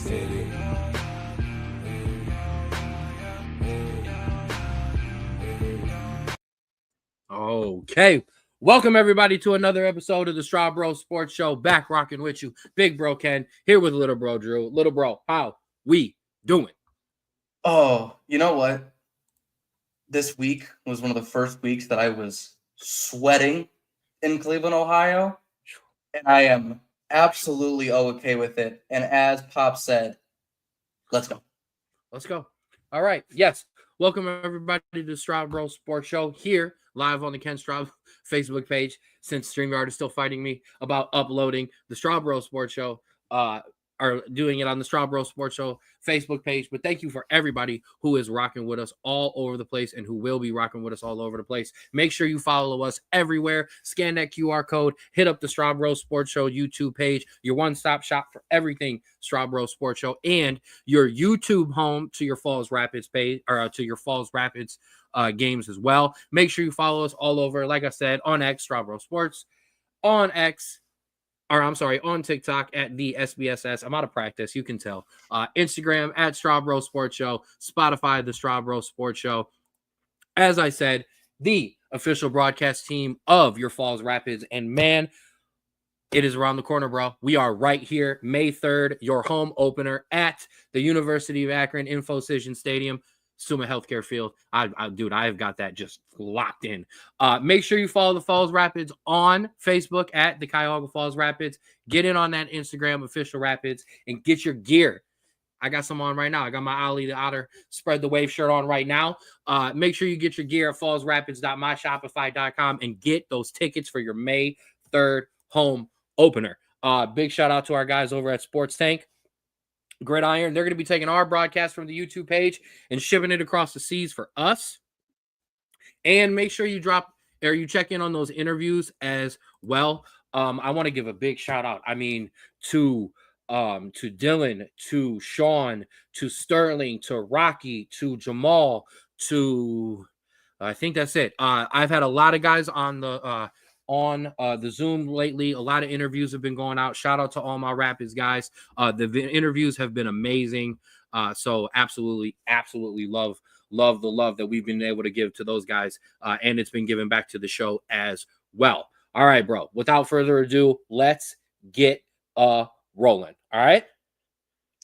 Okay. Welcome, everybody, to another episode of the Straub Bros Sports Show. Back rocking with you. Big bro Ken, here with little bro Drew. Little bro, how we doing? Oh, you know what? This week was one of the first weeks that I was sweating in Cleveland, Ohio, and I am absolutely okay with it. And as Pop said, let's go. Let's go. All right. Yes. Welcome, everybody, to the Straub Bros Sports Show here live on the Ken Straub Facebook page. Since StreamYard is still fighting me about uploading the Straub Bros Sports Show, are doing it on the Straub Bros Sports Show Facebook page. But thank you for everybody who is rocking with us all over the place and who will be rocking with us all over the place. Make sure you follow us everywhere. Scan that QR code. Hit up the Straub Bros Sports Show YouTube page. Your one-stop shop for everything Straub Bros Sports Show, and your YouTube home to your Falls Rapids page, or to your Falls Rapids games as well. Make sure you follow us all over. Like I said, on X, Straub Bros Sports, on TikTok at the SBSS. I'm out of practice, you can tell. Instagram at Straub Bros Sports Show, Spotify, the Straub Bros Sports Show. As I said, the official broadcast team of your Falls Rapids, and man, it is around the corner, bro. We are right here, May 3rd, your home opener at the University of Akron InfoCision Stadium, Summa Healthcare Field. Dude, I have got that just locked in. Make sure you follow the Falls Rapids on Facebook at the Cuyahoga Falls Rapids. Get in on that Instagram, official Rapids, and get your gear. I got some on right now. I got my Ollie the Otter Spread the Wave shirt on right now. Make sure you get your gear at fallsrapids.myshopify.com and get those tickets for your May 3rd home opener. Big shout out to our guys over at Sports Tank Gridiron. They're going to be taking our broadcast from the YouTube page and shipping it across the seas for us. And make sure you check in on those interviews as well. I want to give a big shout out. I mean, to Dylan, to Sean, to Sterling, to Rocky, to Jamal, to I think that's it. I've had a lot of guys on the Zoom lately. A lot of interviews have been going out. Shout out to all my Rapids guys. The interviews have been amazing. So absolutely love the love that we've been able to give to those guys. And it's been given back to the show as well. All right, bro. Without further ado, let's get rolling. All right?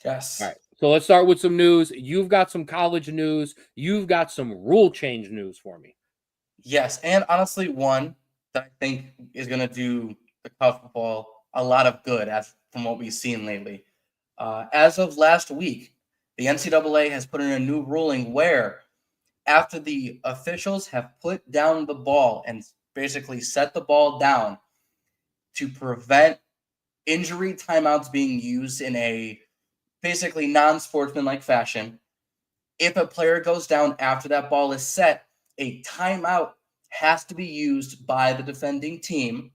Yes. All right. So let's start with some news. You've got some college news. You've got some rule change news for me. Yes, and honestly, one that I think is going to do the college football a lot of good from what we've seen lately. As of last week, the NCAA has put in a new ruling where after the officials have put down the ball and basically set the ball down to prevent injury timeouts being used in a basically non-sportsmanlike fashion, if a player goes down after that ball is set, a timeout has to be used by the defending team.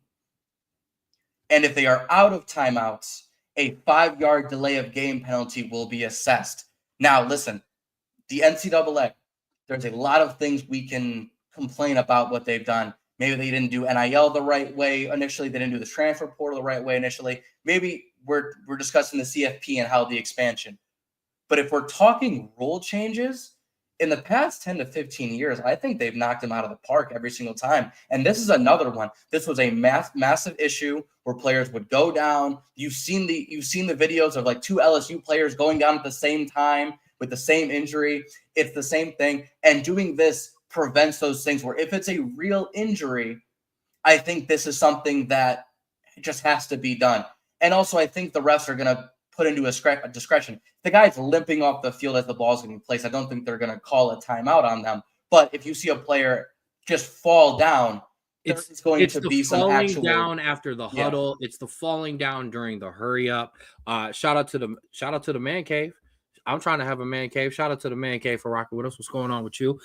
And if they are out of timeouts, a 5-yard delay of game penalty will be assessed. Now, listen, the NCAA, there's a lot of things we can complain about what they've done. Maybe they didn't do NIL the right way initially. They didn't do the transfer portal the right way initially. Maybe we're discussing the CFP and how the expansion. But if we're talking rule changes, in the past 10 to 15 years, I think they've knocked them out of the park every single time. And this is another one. This was a massive issue where players would go down. You've seen the videos of like 2 LSU players going down at the same time with the same injury. It's the same thing. And doing this prevents those things where if it's a real injury, I think this is something that just has to be done. And also, I think the refs are going to put into a discretion. The guy's limping off the field as the ball's getting placed. I don't think they're going to call a timeout on them. But if you see a player just fall down, it's going to be some actual down after the huddle. It's the falling down during the hurry up. Shout out to the man cave. I'm trying to have a man cave. Shout out to the man cave for rocking with us. What's going on with you?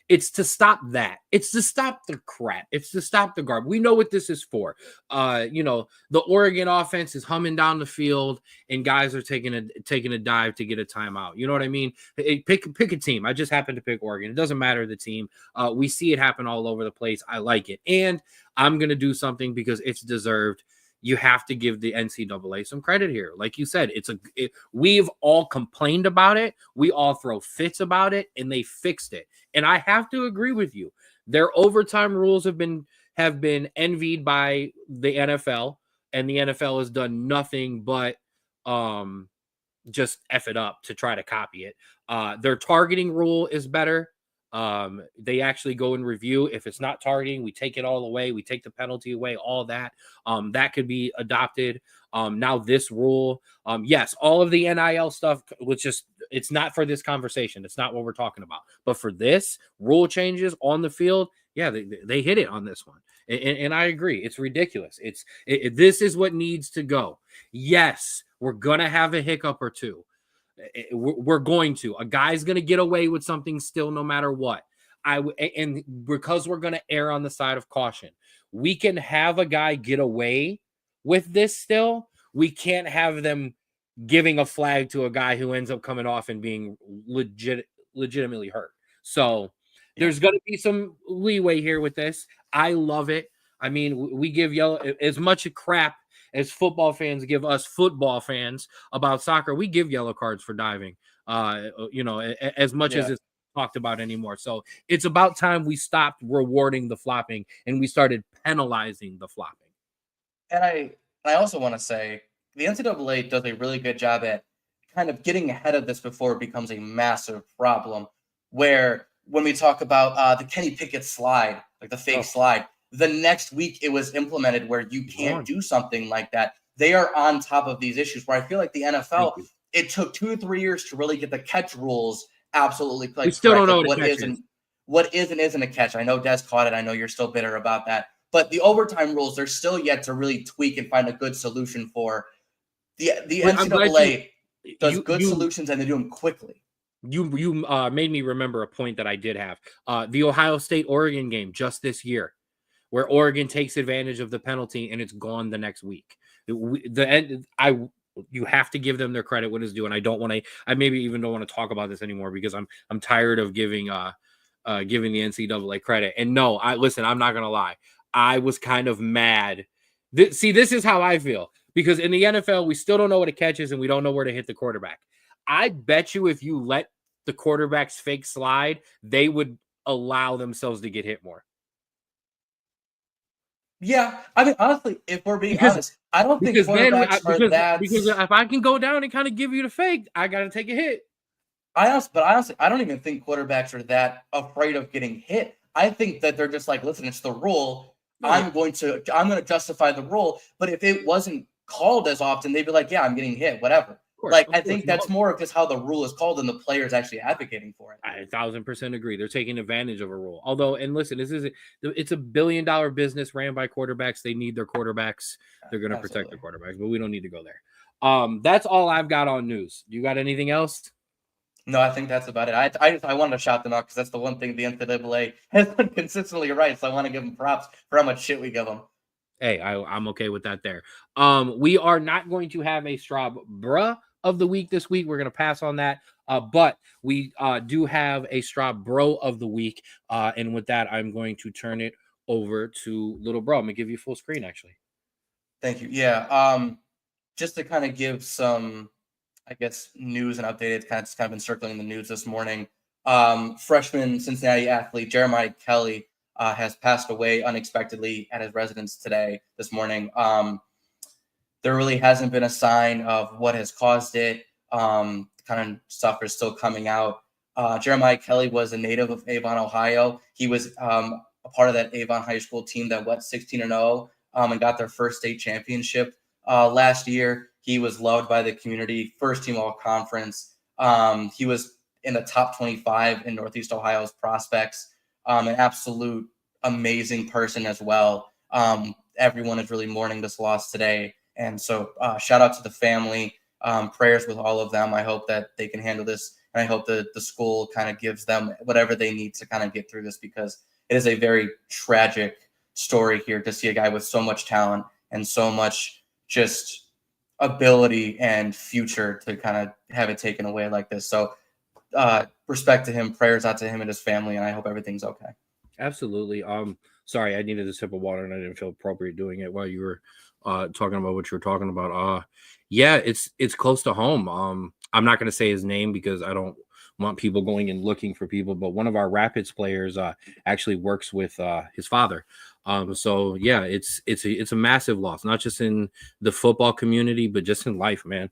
It's to stop that. It's to stop the crap. It's to stop the garbage. We know what this is for. The Oregon offense is humming down the field, and guys are taking a dive to get a timeout. You know what I mean? Pick a team. I just happened to pick Oregon. It doesn't matter the team. We see it happen all over the place. I like it, and I'm gonna do something because it's deserved. you have to give the NCAA some credit here. Like you said, we've all complained about it. We all throw fits about it, and they fixed it. And I have to agree with you. Their overtime rules have been envied by the NFL, and the NFL has done nothing but just F it up to try to copy it. Their targeting rule is better. They actually go and review. If it's not targeting, we take it all away. We take the penalty away, all that. That could be adopted. Now this rule, yes, all of the NIL stuff, it's not for this conversation. It's not what we're talking about. But for this rule changes on the field, yeah, they hit it on this one. And I agree. It's ridiculous. This is what needs to go. Yes, we're going to have a hiccup or two. We're going to. A guy's going to get away with something still no matter what. And because we're going to err on the side of caution, we can have a guy get away with this still. We can't have them giving a flag to a guy who ends up coming off and being legitimately hurt. So there's going to be some leeway here with this. I love it. I mean, we give yellow as much crap as football fans give us football fans about soccer. We give yellow cards for diving, as much as it's talked about anymore. So it's about time we stopped rewarding the flopping and we started penalizing the flopping. And I also want to say the NCAA does a really good job at kind of getting ahead of this before it becomes a massive problem, where when we talk about the Kenny Pickett slide, like the fake slide, the next week it was implemented where you can't do something like that. They are on top of these issues, where I feel like the NFL, it took 2 or 3 years to really get the catch rules absolutely correct. We still don't know what is and isn't a catch. I know Des caught it. I know you're still bitter about that. But the overtime rules, they're still yet to really tweak and find a good solution for. The NCAA does good solutions, and they do them quickly. You made me remember a point that I did have. The Ohio State-Oregon game just this year, where Oregon takes advantage of the penalty and it's gone the next week. You have to give them their credit when it's due, and I maybe even don't want to talk about this anymore because I'm tired of giving the NCAA credit. And no, I'm not gonna lie, I was kind of mad. This is how I feel, because in the NFL we still don't know what a catch is and we don't know where to hit the quarterback. I bet you if you let the quarterbacks fake slide, they would allow themselves to get hit more. Yeah, I mean, honestly, if we're being honest, I don't think quarterbacks are that. Because if I can go down and kind of give you the fake, I got to take a hit. Honestly, I don't even think quarterbacks are that afraid of getting hit. I think that they're just like, listen, it's the rule. I'm going to justify the rule. But if it wasn't called as often, they'd be like, yeah, I'm getting hit, whatever. I think that's more of just how the rule is called and the players actually advocating for it. I 1,000% agree. They're taking advantage of a rule. Although, and listen, it's a $1 billion business ran by quarterbacks. They need their quarterbacks. They're going to protect their quarterbacks, but we don't need to go there. That's all I've got on news. You got anything else? No, I think that's about it. I wanted to shout them out because that's the one thing the NCAA has been consistently right. So I want to give them props for how much shit we give them. Hey, I'm okay with that there. We are not going to have a Straub Bruh of the week this week. We're going to pass on that. But we do have a Straub Bro of the week. And with that, I'm going to turn it over to Little Bro. I'm going to give you full screen, actually. Thank you. Yeah. Just to kind of give some, I guess, news and update. It's kind of been circling the news this morning. Freshman Cincinnati athlete Jeremiah Kelly has passed away unexpectedly at his residence this morning. There really hasn't been a sign of what has caused it. Kind of stuff is still coming out. Jeremiah Kelly was a native of Avon, Ohio. He was a part of that Avon High School team that went 16-0 and got their first state championship last year. He was loved by the community, first team all conference. He was in the top 25 in Northeast Ohio's prospects. An absolute amazing person as well. Everyone is really mourning this loss today. And so shout out to the family, prayers with all of them. I hope that they can handle this. And I hope that the school kind of gives them whatever they need to kind of get through this, because it is a very tragic story here to see a guy with so much talent and so much just ability and future to kind of have it taken away like this. So respect to him, prayers out to him and his family. And I hope everything's okay. Absolutely. Sorry, I needed a sip of water and I didn't feel appropriate doing it while you were talking about what you're talking about. Yeah, it's close to home. I'm not going to say his name because I don't want people going and looking for people, but one of our Rapids players actually works with his father. So yeah, it's a massive loss, not just in the football community, but just in life, man.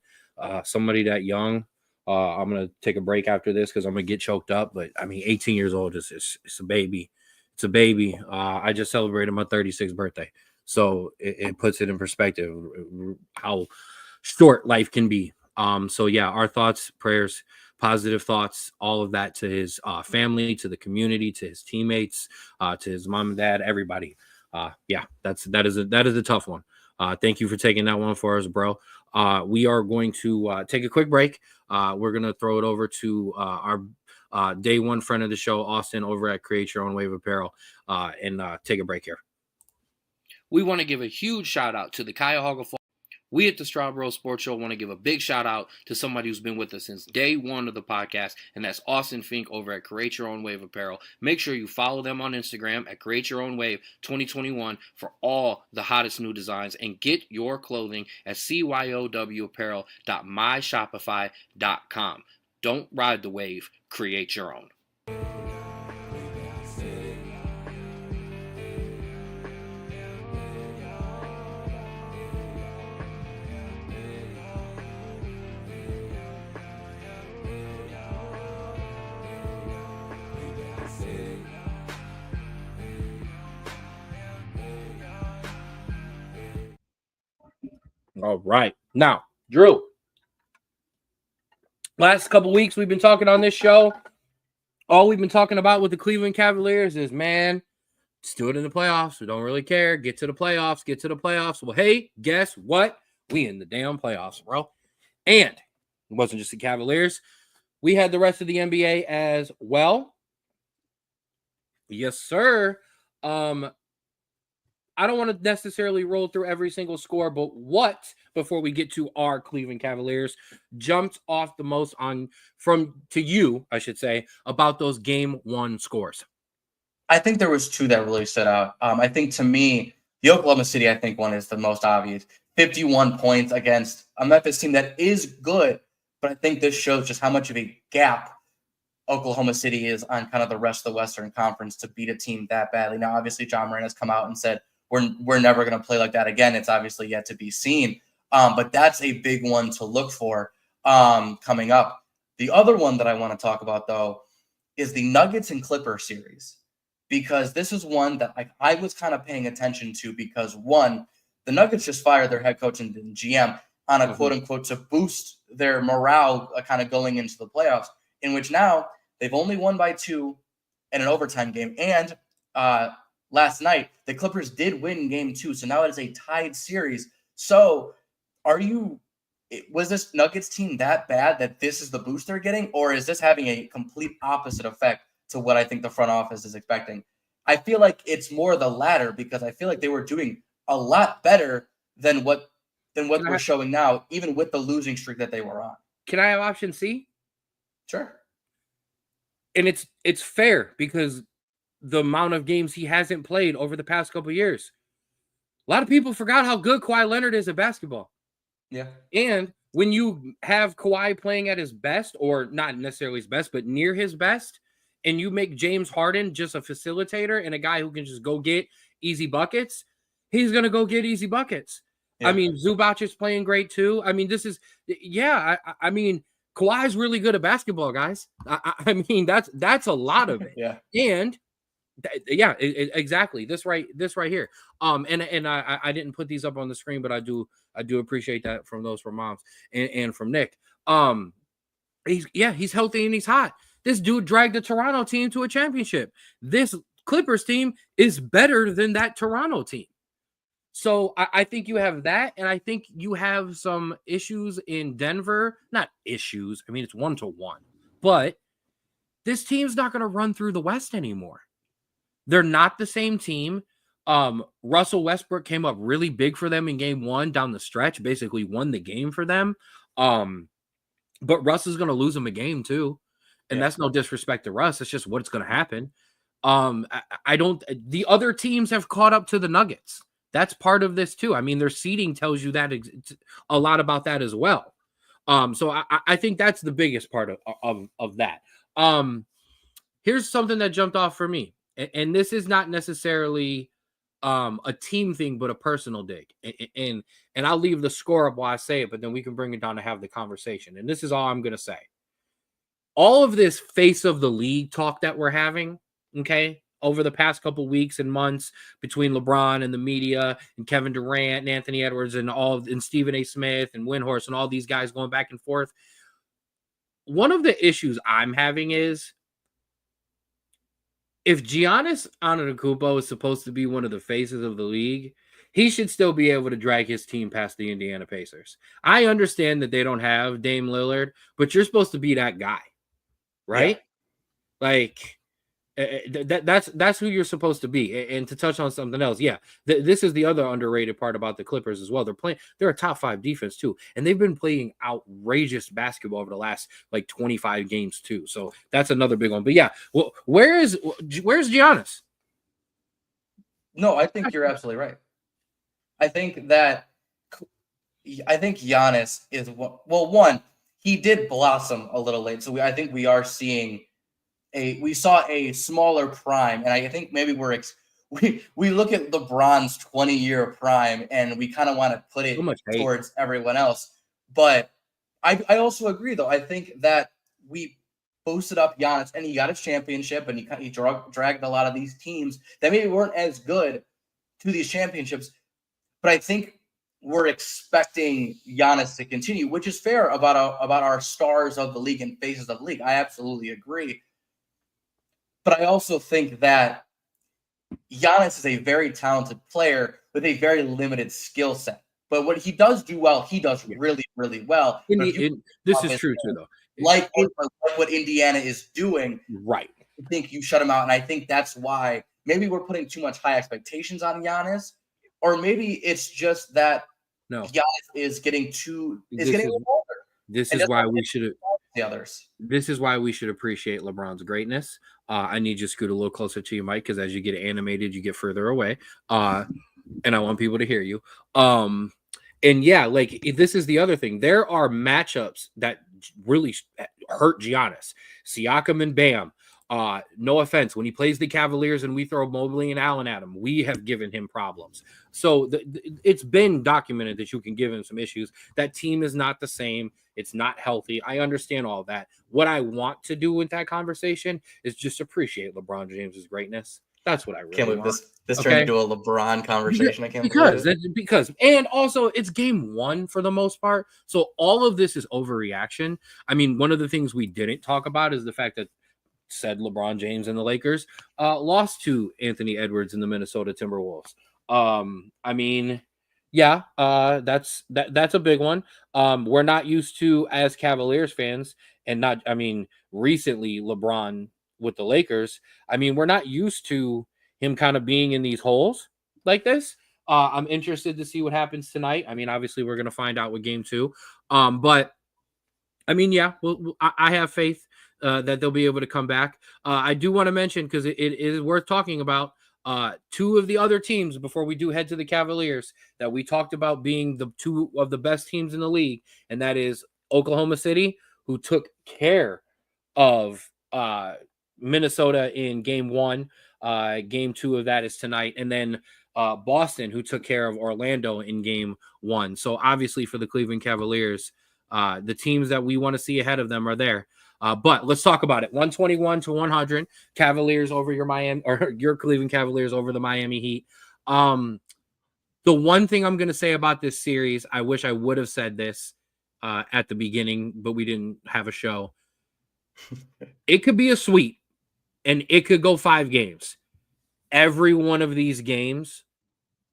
Somebody that young. I'm gonna take a break after this because I'm gonna get choked up. But I mean, 18 years old is it's a baby. It's a baby. I just celebrated my 36th birthday, so it puts it in perspective how short life can be. So yeah, our thoughts, prayers, positive thoughts, all of that to his family, to the community, to his teammates, to his mom and dad, everybody. Yeah, that is a tough one. Thank you for taking that one for us, bro. We are going to take a quick break. We're gonna throw it over to our day one friend of the show, Austin, over at Create Your Own Wave Apparel, and take a break here. We want to give a huge shout out to the Cuyahoga Falls. We at the Straub Bros Sports Show want to give a big shout out to somebody who's been with us since day one of the podcast, and that's Austin Fink over at Create Your Own Wave Apparel. Make sure you follow them on Instagram at Create Your Own Wave 2021 for all the hottest new designs, and get your clothing at cyowapparel.myshopify.com. Don't ride the wave, create your own. All right. Now, Drew, last couple weeks we've been talking on this show. All we've been talking about with the Cleveland Cavaliers is, man, just do it in the playoffs. We don't really care. Get to the playoffs. Get to the playoffs. Well, hey, guess what? We in the damn playoffs, bro. And it wasn't just the Cavaliers. We had the rest of the NBA as well. Yes, sir. I don't want to necessarily roll through every single score, but what, before we get to our Cleveland Cavaliers, jumped off the most to you, I should say, about those game one scores? I think there was two that really stood out. I think to me, the Oklahoma City, I think one is the most obvious. 51 points against a Memphis team that is good, but I think this shows just how much of a gap Oklahoma City is on kind of the rest of the Western Conference to beat a team that badly. Now, obviously, John Moran has come out and said, we're never going to play like that again. It's obviously yet to be seen. But that's a big one to look for coming up. The other one that I want to talk about, though, is the Nuggets and Clippers series, because this is one that I was kind of paying attention to because, one, the Nuggets just fired their head coach and GM on a quote-unquote to boost their morale kind of going into the playoffs, in which now they've only won by 2 in an overtime game. And last night, the Clippers did win game 2, so now it is a tied series. So was this Nuggets team that bad that this is the boost they're getting, or is this having a complete opposite effect to what I think the front office is expecting? I feel like it's more the latter, because I feel like they were doing a lot better than what we're showing now, even with the losing streak that they were on. Can I have option C? Sure. And it's fair because the amount of games he hasn't played over the past couple of years. A lot of people forgot how good Kawhi Leonard is at basketball. Yeah. And when you have Kawhi playing at his best, or not necessarily his best, but near his best, and you make James Harden just a facilitator and a guy who can just go get easy buckets, he's going to go get easy buckets. Yeah. I mean, Zubac is playing great too. I mean, I mean, Kawhi's really good at basketball, guys. I mean, that's a lot of it. Yeah. And exactly. This right here. And I didn't put these up on the screen, but I do appreciate that from moms and from Nick. He's healthy and he's hot. This dude dragged the Toronto team to a championship. This Clippers team is better than that Toronto team. So I think you have that, and I think you have some issues in Denver. Not issues. I mean, it's 1-1, but this team's not going to run through the West anymore. They're not the same team. Russell Westbrook came up really big for them in game 1 down the stretch, basically won the game for them. But Russ is going to lose them a game too. And that's no disrespect to Russ. It's just what's going to happen. The other teams have caught up to the Nuggets. That's part of this too. I mean, their seeding tells you that a lot about that as well. So I think that's the biggest part of that. Here's something that jumped off for me, and this is not necessarily a team thing, but a personal dig. And I'll leave the score up while I say it, but then we can bring it down to have the conversation. And this is all I'm gonna say. All of this face of the league talk that we're having, okay, over the past couple weeks and months between LeBron and the media and Kevin Durant and Anthony Edwards and Stephen A. Smith and Windhorst and all these guys going back and forth. One of the issues I'm having is if Giannis Antetokounmpo is supposed to be one of the faces of the league, he should still be able to drag his team past the Indiana Pacers. I understand that they don't have Dame Lillard, but you're supposed to be that guy, right? Yeah. Like that's who you're supposed to be. And to touch on something else, yeah, this is the other underrated part about the Clippers as well. They're a top 5 defense too, and they've been playing outrageous basketball over the last like 25 games too. So that's another big one. But yeah, well, where's Giannis? No, I think you're absolutely right. I think Giannis is one. He did blossom a little late, so I think we are seeing. We saw a smaller prime, and I think maybe we look at LeBron's 20-year prime, and we kind of want to put it towards everyone else. But I also agree, though. I think that we boosted up Giannis, and he got his championship, and he dragged a lot of these teams that maybe weren't as good to these championships. But I think we're expecting Giannis to continue, which is fair about our stars of the league and faces of the league. I absolutely agree. But I also think that Giannis is a very talented player with a very limited skill set. But what he does do well, he does really, really well. This is true too, though. Like what Indiana is doing, right? I think you shut him out, and I think that's why maybe we're putting too much high expectations on Giannis, or maybe it's just that Giannis is getting older. This is why we should. The others. This is why we should appreciate LeBron's greatness. I need you to scoot a little closer to your mic because as you get animated, you get further away. And I want people to hear you. And yeah, like this is the other thing. There are matchups that really hurt Giannis. Siakam and Bam. No offense, when he plays the Cavaliers and we throw Mobley and Allen at him, we have given him problems. So it's been documented that you can give him some issues. That team is not the same. It's not healthy. I understand all that. What I want to do with that conversation is just appreciate LeBron James's greatness. That's what I really can't want. Believe this turned into a LeBron conversation. I can't believe it. Because and also it's game 1 for the most part. So all of this is overreaction. I mean, one of the things we didn't talk about is the fact that said LeBron James and the Lakers lost to Anthony Edwards and the Minnesota Timberwolves. I mean, yeah, that's a big one. We're not used to as Cavaliers fans, and recently LeBron with the Lakers. I mean, we're not used to him kind of being in these holes like this. I'm interested to see what happens tonight. I mean, obviously we're going to find out with game 2. But I mean, yeah, I have faith that they'll be able to come back. I do want to mention, because it is worth talking about, 2 of the other teams before we do head to the Cavaliers that we talked about being the 2 of the best teams in the league, and that is Oklahoma City, who took care of Minnesota in game 1. Game 2 of that is tonight, and then Boston, who took care of Orlando in game 1. So obviously for the Cleveland Cavaliers, the teams that we want to see ahead of them are there. But let's talk about it. 121-100, Cavaliers over your Cleveland Cavaliers over the Miami Heat. The one thing I'm going to say about this series, I wish I would have said this at the beginning, but we didn't have a show. It could be a sweep, and it could go 5 games. Every one of these games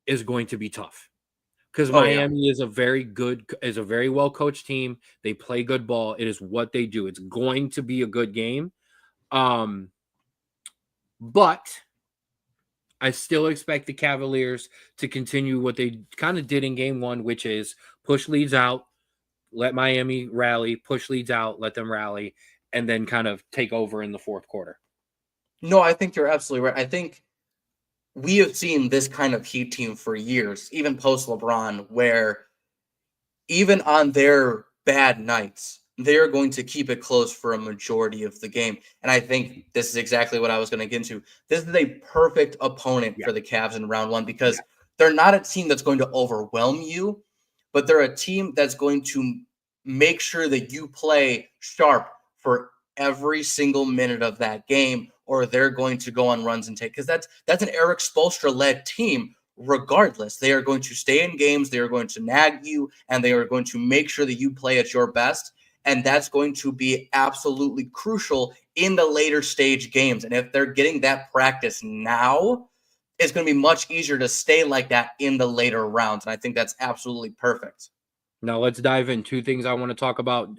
is going to be tough. Because Miami is a very well coached team. They play good ball. It is what they do. It's going to be a good game. But I still expect the Cavaliers to continue what they kind of did in game 1, which is push leads out, let Miami rally, push leads out, let them rally, and then kind of take over in the fourth quarter. No, I think you're absolutely right. I think we have seen this kind of Heat team for years, even post LeBron, where even on their bad nights, they're going to keep it close for a majority of the game. And I think this is exactly what I was going to get into. This is a perfect opponent Yeah. for the Cavs in round one because they're not a team that's going to overwhelm you, but they're a team that's going to make sure that you play sharp for every single minute of that game, or they're going to go on runs and take, because that's an Eric Spoelstra led team. Regardless, they are going to stay in games, they are going to nag you, and they are going to make sure that you play at your best. And that's going to be absolutely crucial in the later stage games. And if they're getting that practice now, it's going to be much easier to stay like that in the later rounds. And I think that's absolutely perfect. Now let's dive in. Two things I want to talk about.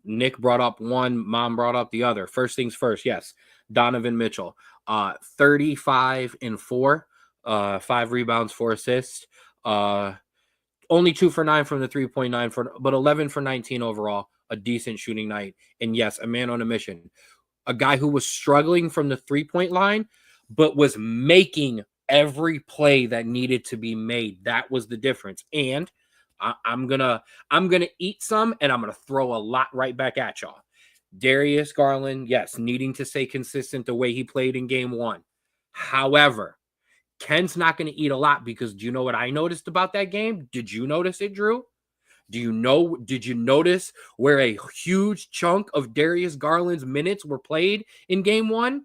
Nick brought up one, Mom brought up the other. First things first, yes. Donovan Mitchell, 35 and 4, 5 rebounds, 4 assists. Only 2 for 9 from the 3.9 but 11 for 19 overall. A decent shooting night. And yes, a man on a mission. A guy who was struggling from the 3-point line, but was making every play that needed to be made. That was the difference. And I'm gonna eat some, and I'm gonna throw a lot right back at y'all. Darius Garland, yes, needing to stay consistent the way he played in game 1. However, Ken's not going to eat a lot, because do you know what I noticed about that game? Did you notice it, Drew? Did you notice where a huge chunk of Darius Garland's minutes were played in game 1?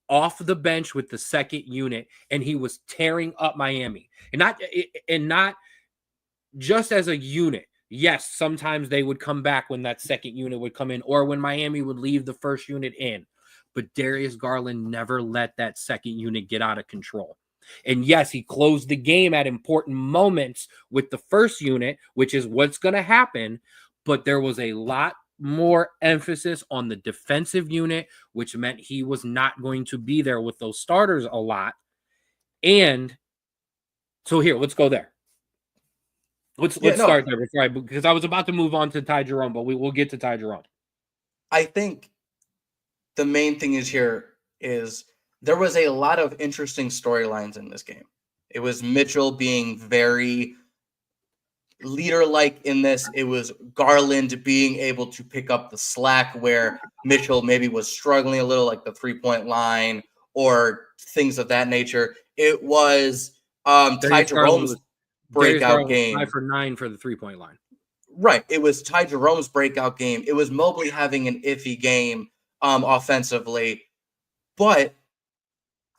Off the bench with the second unit, and he was tearing up Miami. And not just as a unit. Yes, sometimes they would come back when that second unit would come in, or when Miami would leave the first unit in. But Darius Garland never let that second unit get out of control. And yes, he closed the game at important moments with the first unit, which is what's going to happen. But there was a lot more emphasis on the defensive unit, which meant he was not going to be there with those starters a lot. And so here, let's go there. Let's start there because I was about to move on to Ty Jerome, but we'll get to Ty Jerome. I think the main thing is there was a lot of interesting storylines in this game. It was Mitchell being very leader-like in this. It was Garland being able to pick up the slack where Mitchell maybe was struggling a little, like the 3-point line or things of that nature. It was Ty Jerome's breakout game. 5 for 9 for the 3-point line. Right. It was Ty Jerome's breakout game. It was Mobley having an iffy game offensively. But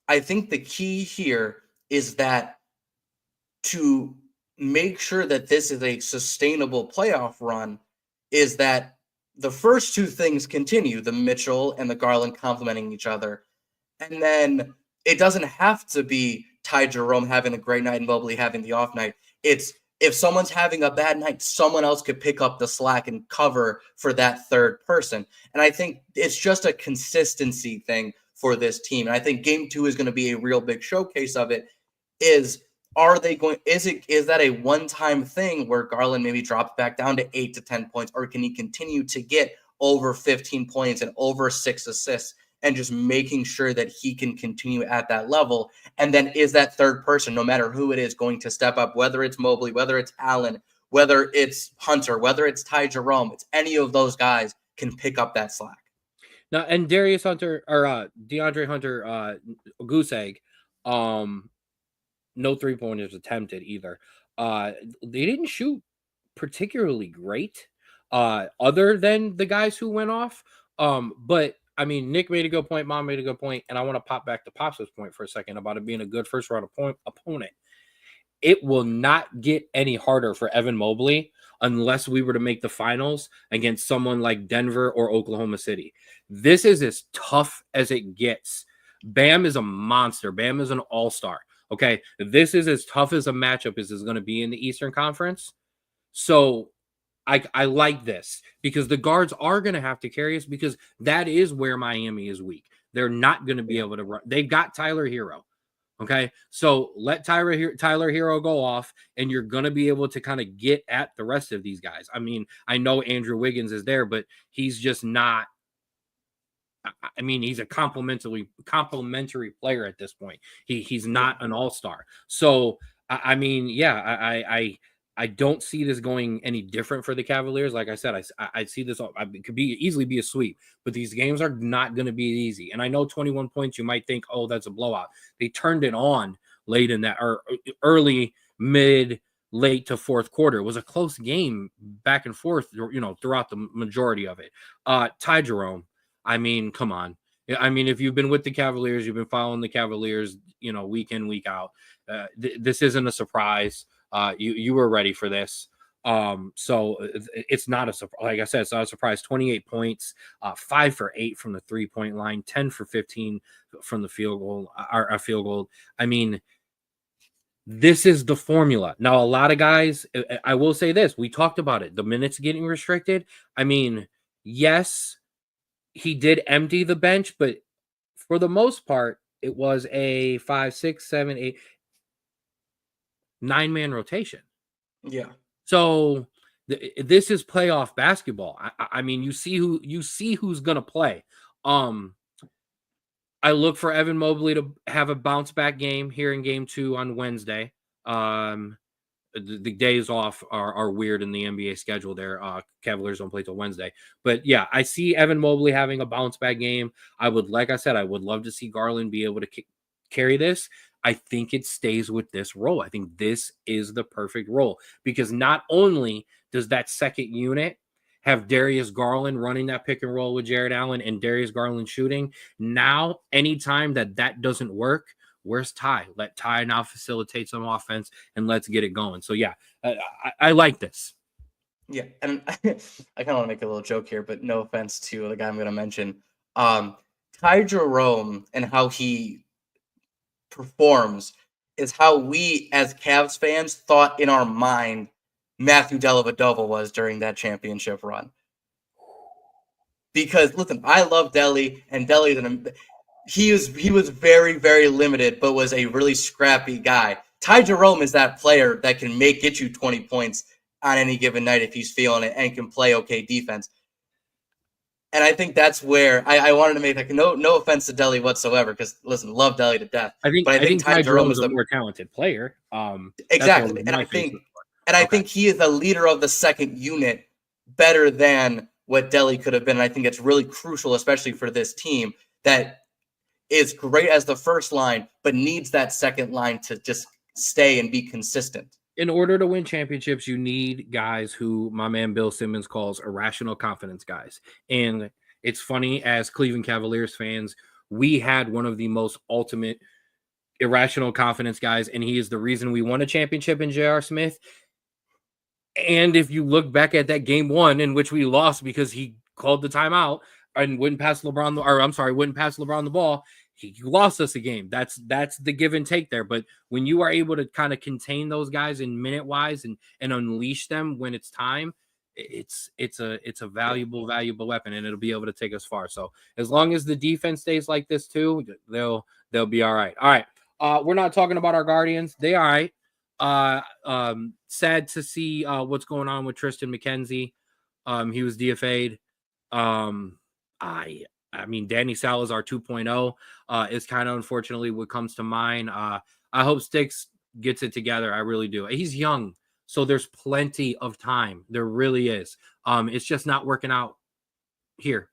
I think the key here is that to make sure that this is a sustainable playoff run is that the first two things continue, the Mitchell and the Garland complementing each other. And then it doesn't have to be Ty Jerome having a great night and Mobley having the off night. It's if someone's having a bad night, someone else could pick up the slack and cover for that third person. And I think it's just a consistency thing for this team. And I think game 2 is going to be a real big showcase of it. Is that a one-time thing where Garland maybe drops back down to 8 to 10 points, or can he continue to get over 15 points and over 6 assists and just making sure that he can continue at that level? And then is that third person, no matter who it is, going to step up, whether it's Mobley, whether it's Allen, whether it's Hunter, whether it's Ty Jerome, it's any of those guys can pick up that slack. Now, and Darius Hunter or DeAndre Hunter, goose egg, no 3-pointers attempted either. They didn't shoot particularly great, other than the guys who went off. But I mean, Nick made a good point, Mom made a good point, and I want to pop back to Pop's point for a second about it being a good first round opponent. It will not get any harder for Evan Mobley unless we were to make the finals against someone like Denver or Oklahoma City. This is as tough as it gets. Bam is a monster. Bam is an all-star. Okay, this is as tough as a matchup as is going to be in the Eastern Conference. So I like this because the guards are going to have to carry us, because that is where Miami is weak. They're not going to be able to run. They've got Tyler Hero. Okay, so let Tyler Hero go off, and you're going to be able to kind of get at the rest of these guys. I mean, I know Andrew Wiggins is there, but he's just not I mean, he's a complimentary player at this point. He's not an all-star. So I mean, yeah, I don't see this going any different for the Cavaliers. Like I said, I see this. It could easily be a sweep, but these games are not going to be easy. And I know 21 points, you might think, oh, that's a blowout. They turned it on late in that, or early, mid, late to fourth quarter. It was a close game back and forth, throughout the majority of it. Ty Jerome, I mean, come on. I mean, if you've been with the Cavaliers, you've been following the Cavaliers, week in, week out. This isn't a surprise. You were ready for this. So it's not a surprise. Like I said, it's not a surprise. 28 points, 5 for 8 from the 3-point line, 10 for 15 from the field goal. I mean, this is the formula. Now, a lot of guys, I will say this, we talked about it, the minutes getting restricted. I mean, yes, he did empty the bench, but for the most part, it was a 5, 6, 7, 8, 9-man rotation. Yeah. So this is playoff basketball. I mean, you see who's gonna play. I look for Evan Mobley to have a bounce back game here in game 2 on Wednesday. The days off are weird in the NBA schedule there. Cavaliers don't play till Wednesday. But yeah, I see Evan Mobley having a bounce back game. Like I said, I would love to see Garland be able to carry this. I think it stays with this role. I think this is the perfect role because not only does that second unit have Darius Garland running that pick and roll with Jared Allen and Darius Garland shooting, now anytime that doesn't work, where's Ty? Let Ty now facilitate some offense and let's get it going. So yeah, I like this. Yeah, and I kind of want to make a little joke here, but no offense to the guy I'm going to mention. Ty Jerome and how he performs is how we as Cavs fans thought in our mind Matthew Dellavedova was during that championship run. Because listen, I love Delly, and Delly's he was very, very limited, but was a really scrappy guy. Ty Jerome is that player that can get you 20 points on any given night if he's feeling it and can play okay defense. And I think that's where I wanted to make no offense to Delly whatsoever, because listen, love Delly to death. I think Ty Jerome is a more talented player. Exactly, and I think he is a leader of the second unit better than what Delly could have been. And I think it's really crucial, especially for this team that is great as the first line, but needs that second line to just stay and be consistent. In order to win championships, you need guys who my man Bill Simmons calls irrational confidence guys. And it's funny, as Cleveland Cavaliers fans, we had one of the most ultimate irrational confidence guys, and he is the reason we won a championship in J.R. Smith. And if you look back at that game 1 in which we lost because he called the timeout and wouldn't pass LeBron the ball, he lost us a game. That's the give and take there. But when you are able to kind of contain those guys in minute wise and unleash them when it's time, it's a valuable weapon, and it'll be able to take us far. So as long as the defense stays like this too, they'll be all right. All right. We're not talking about our Guardians. They all right. Sad to see what's going on with Tristan McKenzie. He was DFA'd. I mean, Danny Salazar 2.0 is kind of unfortunately what comes to mind. I hope Sticks gets it together. I really do. He's young, so there's plenty of time. There really is. It's just not working out here.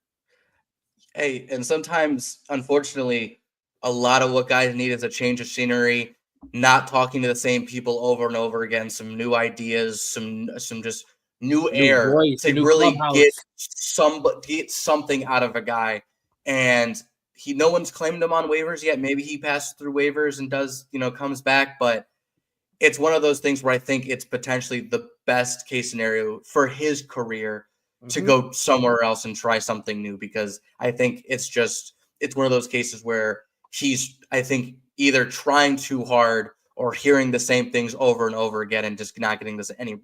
Hey, and sometimes, unfortunately, a lot of what guys need is a change of scenery, not talking to the same people over and over again, some new ideas, some just new air to really get something out of a guy. And no one's claimed him on waivers yet. Maybe he passes through waivers and does, comes back. But it's one of those things where I think it's potentially the best case scenario for his career to go somewhere else and try something new, because I think it's one of those cases where he's, I think, either trying too hard or hearing the same things over and over again and just not getting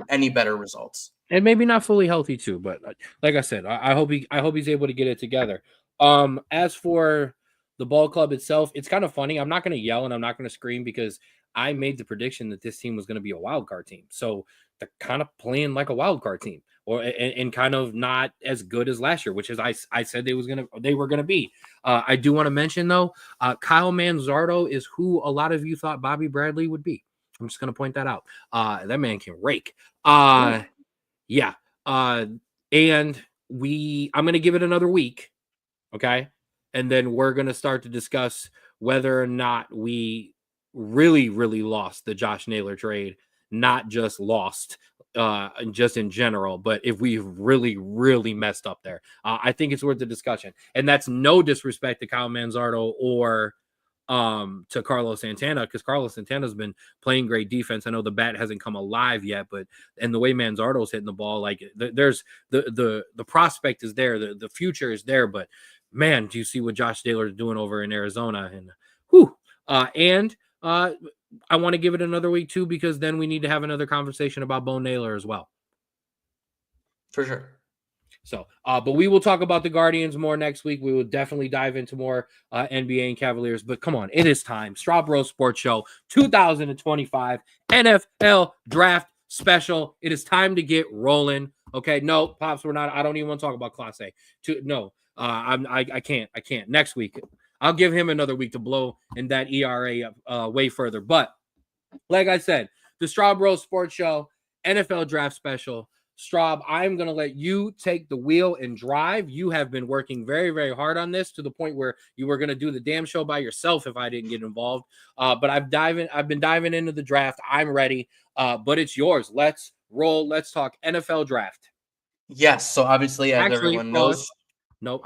any better results. And maybe not fully healthy too, but like I said, I hope he's able to get it together. As for the ball club itself, it's kind of funny. I'm not going to yell and I'm not going to scream because I made the prediction that this team was going to be a wild card team. So they're kind of playing like a wild card team, or and kind of not as good as last year, which is I said they were gonna be. I do want to mention though, Kyle Manzardo is who a lot of you thought Bobby Bradley would be. I'm just gonna point that out. That man can rake. Yeah. And I'm gonna give it another week, okay, and then we're gonna start to discuss whether or not we really lost the Josh Naylor trade, not just lost just in general, but if we really messed up there. I think it's worth the discussion, and that's no disrespect to Kyle Manzardo or to Carlos Santana, because Carlos Santana's been playing great defense. I know the bat hasn't come alive yet, but and the way Manzardo's hitting the ball, like there's the prospect is there, the future is there, but man, do you see what Josh Naylor is doing over in Arizona? And I want to give it another week too, because then we need to have another conversation about Bo Naylor as well. For sure. So, but we will talk about the Guardians more next week. We will definitely dive into more NBA and Cavaliers. But come on, it is time. Straub Bros Sports Show 2025 NFL Draft Special. It is time to get rolling. Okay, no, Pops, we're not. I don't even want to talk about Class A. I can't. Next week, I'll give him another week to blow in that ERA way further. But like I said, the Straub Bros Sports Show NFL Draft Special. Straub, I'm going to let you take the wheel and drive. You have been working very, very hard on this to the point where you were going to do the damn show by yourself if I didn't get involved. But I've been diving into the draft. I'm ready. But it's yours. Let's roll. Let's talk NFL draft. Yes. So obviously, as everyone knows. No,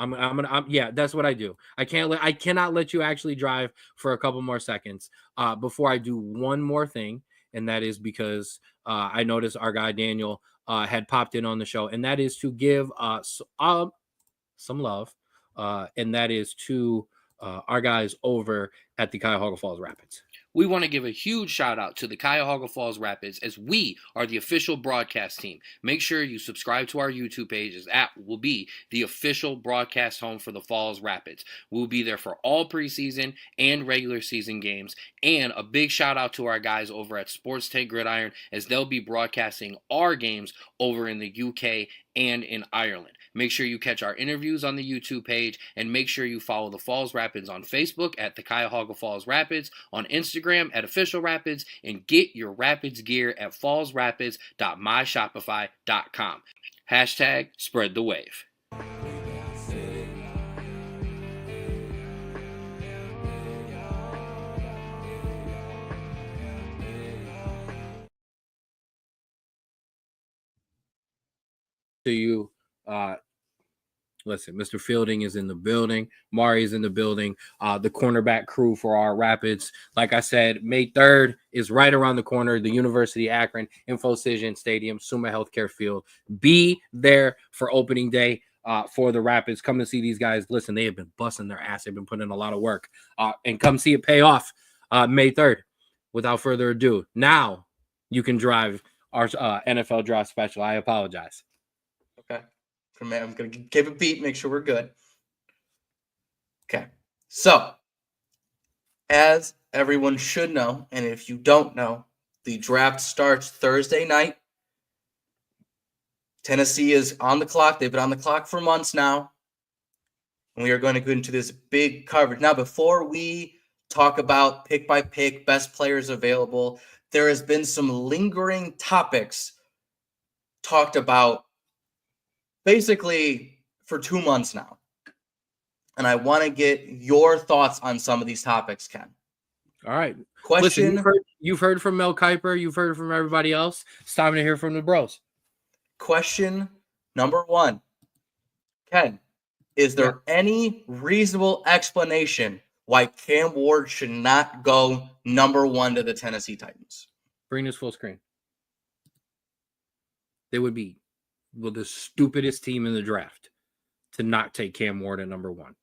yeah, that's what I do. I cannot let you actually drive for a couple more seconds before I do one more thing. And that is because I noticed our guy Daniel had popped in on the show, and that is to give some love, and that is to our guys over at the Cuyahoga Falls Rapids. We want to give a huge shout out to the Cuyahoga Falls Rapids, as we are the official broadcast team. Make sure you subscribe to our YouTube page, as that will be the official broadcast home for the Falls Rapids. We'll be there for all preseason and regular season games. And a big shout out to our guys over at Sports Take Gridiron, as they'll be broadcasting our games over in the UK and in Ireland. Make sure you catch our interviews on the YouTube page, and make sure you follow the Falls Rapids on Facebook at the Cuyahoga Falls Rapids, on Instagram at Official Rapids, and get your Rapids gear at fallsrapids.myshopify.com. Hashtag spread the wave. To you, listen, Mr. Fielding is in the building. Mari is in the building. The cornerback crew for our Rapids. Like I said, May 3rd is right around the corner. The University of Akron Infocision Stadium, Summa Healthcare Field. Be there for opening day for the Rapids. Come to see these guys. Listen, they have been busting their ass. They've been putting in a lot of work. And come see it pay off May 3rd. Without further ado, now you can drive our NFL Draft Special. I apologize. Okay. I'm going to give a beat, make sure we're good. Okay. So, as everyone should know, and if you don't know, the draft starts Thursday night. Tennessee is on the clock. They've been on the clock for months now. And we are going to go into this big coverage. Now, before we talk about pick by pick, best players available, there has been some lingering topics talked about basically for 2 months now. And I want to get your thoughts on some of these topics, Ken. All right. Question. Listen, you've heard from Mel Kiper. You've heard from everybody else. It's time to hear from the bros. Question number 1. Ken, is there any reasonable explanation why Cam Ward should not go number 1 to the Tennessee Titans? Bring this full screen. They would be the stupidest team in the draft to not take Cam Ward at number 1.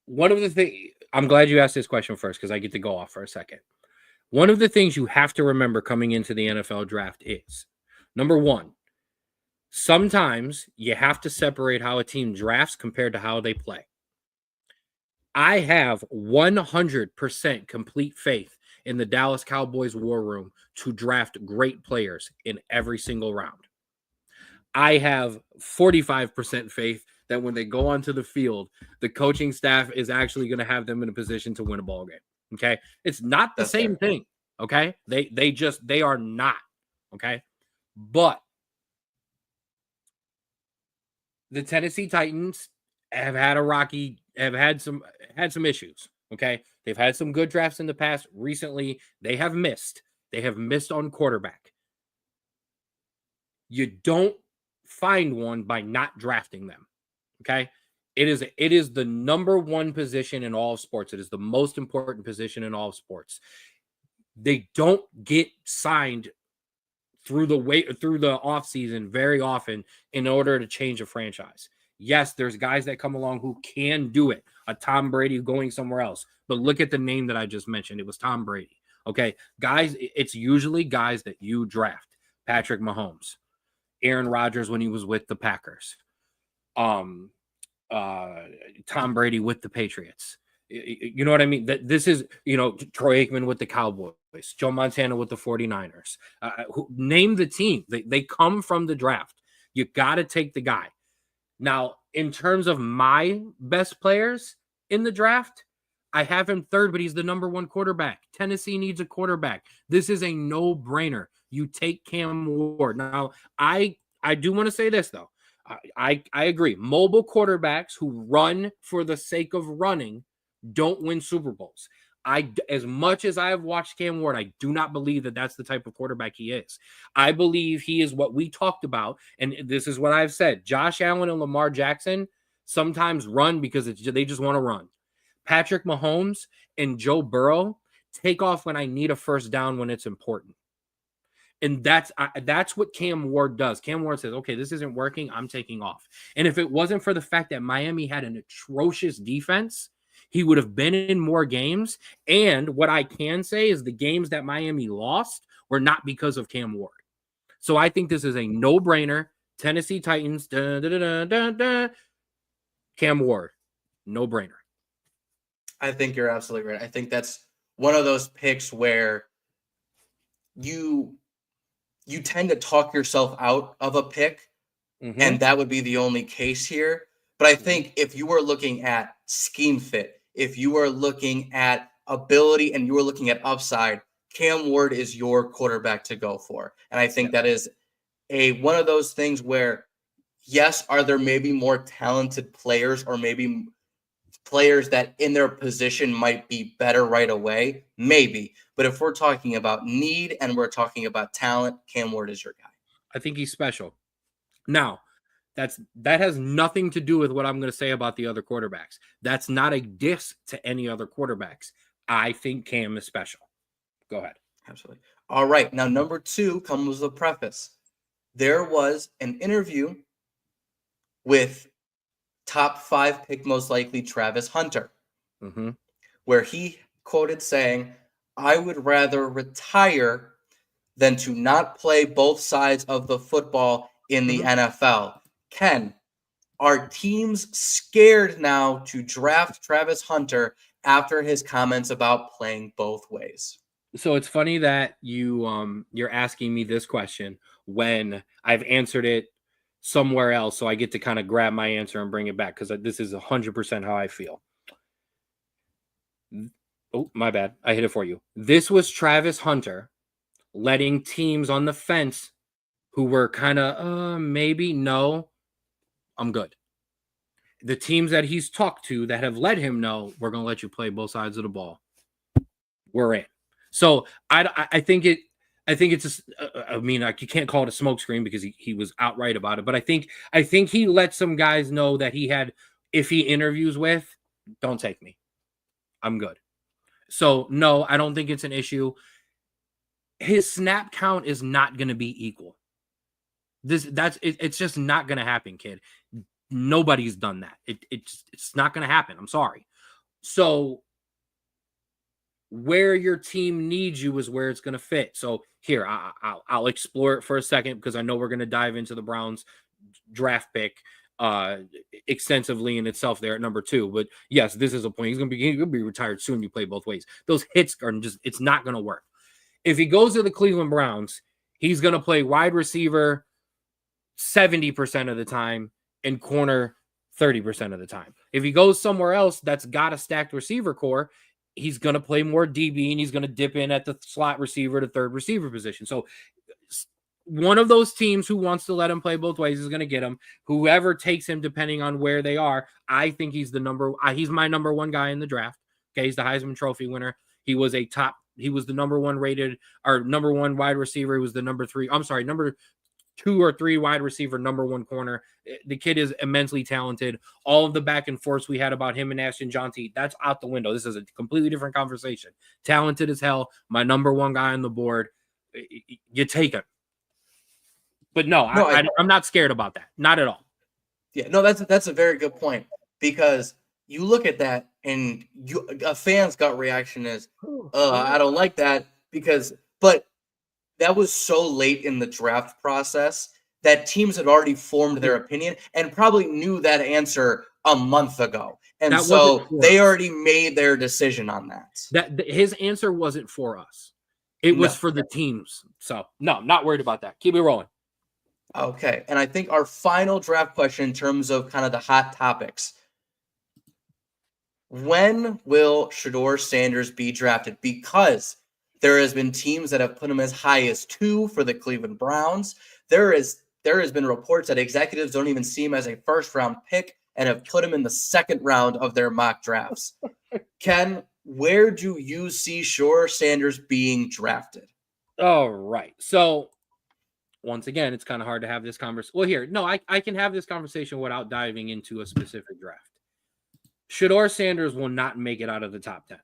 One of the things, I'm glad you asked this question first because I get to go off for a second. One of the things you have to remember coming into the NFL draft is, number 1, sometimes you have to separate how a team drafts compared to how they play. I have 100% complete faith in the Dallas Cowboys war room to draft great players in every single round. I have 45% faith that when they go onto the field, the coaching staff is actually going to have them in a position to win a ball game. Okay. It's not the That's same fair. thing. Okay. They are not. Okay. But the Tennessee Titans have had some issues. Okay. They've had some good drafts in the past. Recently, they have missed. They have missed on quarterback. You don't find one by not drafting them. Okay. It is the number one position in all of sports. It is the most important position in all of sports. They don't get signed through the offseason very often in order to change a franchise. Yes, there's guys that come along who can do it. A Tom Brady going somewhere else. But look at the name that I just mentioned. It was Tom Brady. Okay. Guys, it's usually guys that you draft. Patrick Mahomes, Aaron Rodgers when he was with the Packers, Tom Brady with the Patriots. You know what I mean? That this is, Troy Aikman with the Cowboys, Joe Montana with the 49ers. Name the team. They come from the draft. You got to take the guy. Now, in terms of my best players in the draft, I have him third, but he's the number one quarterback. Tennessee needs a quarterback. This is a no-brainer. You take Cam Ward. Now, I do want to say this, though. I agree. Mobile quarterbacks who run for the sake of running don't win Super Bowls. As much as I have watched Cam Ward, I do not believe that that's the type of quarterback he is. I believe he is what we talked about, and this is what I've said. Josh Allen and Lamar Jackson sometimes run because they just want to run. Patrick Mahomes and Joe Burrow take off when I need a first down when it's important. And that's what Cam Ward does. Cam Ward says, okay, this isn't working. I'm taking off. And if it wasn't for the fact that Miami had an atrocious defense, he would have been in more games. And what I can say is the games that Miami lost were not because of Cam Ward. So I think this is a no-brainer. Tennessee Titans, Cam Ward, no-brainer. I think you're absolutely right. I think that's one of those picks where you tend to talk yourself out of a pick, and that would be the only case here. But I think if you were looking at scheme fit, if you were looking at ability and you were looking at upside, Cam Ward is your quarterback to go for. And I think that is one of those things where, yes, are there maybe more talented players or maybe players that in their position might be better right away? Maybe. But if we're talking about need and we're talking about talent, Cam Ward is your guy. I think he's special. Now, that has nothing to do with what I'm going to say about the other quarterbacks. That's not a diss to any other quarterbacks. I think Cam is special. Go ahead. Absolutely. All right. Now, number 2 comes with a preface. There was an interview with top 5 pick most likely Travis Hunter, where he quoted saying, "I would rather retire than to not play both sides of the football in the NFL." Ken, are teams scared now to draft Travis Hunter after his comments about playing both ways? So it's funny that you're asking me this question when I've answered it somewhere else, so I get to kind of grab my answer and bring it back because this is 100% how I feel. Oh, my bad. I hit it for you. This was Travis Hunter letting teams on the fence who were kind of, maybe, no, I'm good. The teams that he's talked to that have let him know, we're going to let you play both sides of the ball. We're in. So I think it's just, I mean, like, you can't call it a smokescreen because he was outright about it. But I think he let some guys know that he had, if he interviews with, don't take me. I'm good. So no, I don't think it's an issue. His snap count is not going to be equal. It's just not going to happen, kid. Nobody's done that. It's not going to happen. I'm sorry. So where your team needs you is where it's going to fit. So here, I'll explore it for a second because I know we're going to dive into the Browns draft pick extensively in itself there at number 2. But yes, this is a point. He's gonna be retired soon. You play both ways. Those hits are just, it's not gonna work. If he goes to the Cleveland Browns, he's gonna play wide receiver 70% of the time and corner 30% of the time. If he goes somewhere else that's got a stacked receiver core, he's going to play more DB and he's going to dip in at the slot receiver to third receiver position. So one of those teams who wants to let him play both ways is going to get him. Whoever takes him, depending on where they are, I think he's he's my number 1 guy in the draft. Okay, he's the Heisman Trophy winner. He was the number 1 rated, or number 1 wide receiver. He was the number 2 or 3 wide receiver, number 1 corner. The kid is immensely talented. All of the back and forths we had about him and Ashton Jonty, that's out the window. This is a completely different conversation. Talented as hell. My number 1 guy on the board. You take him. But no, I'm not scared about that. Not at all. Yeah, no, that's a very good point, because you look at that and a fan's gut reaction is, I don't like that, but that was so late in the draft process that teams had already formed their opinion and probably knew that answer a month ago. And so they already made their decision on that. His answer wasn't for us. It was for the teams. So, no, I'm not worried about that. Keep it rolling. Okay. And I think our final draft question in terms of kind of the hot topics. When will Shedeur Sanders be drafted? Because there has been teams that have put him as high as 2 for the Cleveland Browns. There has been reports that executives don't even see him as a first-round pick and have put him in the 2nd round of their mock drafts. Ken, where do you see Shedeur Sanders being drafted? All right. So, once again, it's kind of hard to have this conversation. Well, here, no, I can have this conversation without diving into a specific draft. Shedeur Sanders will not make it out of the top 10.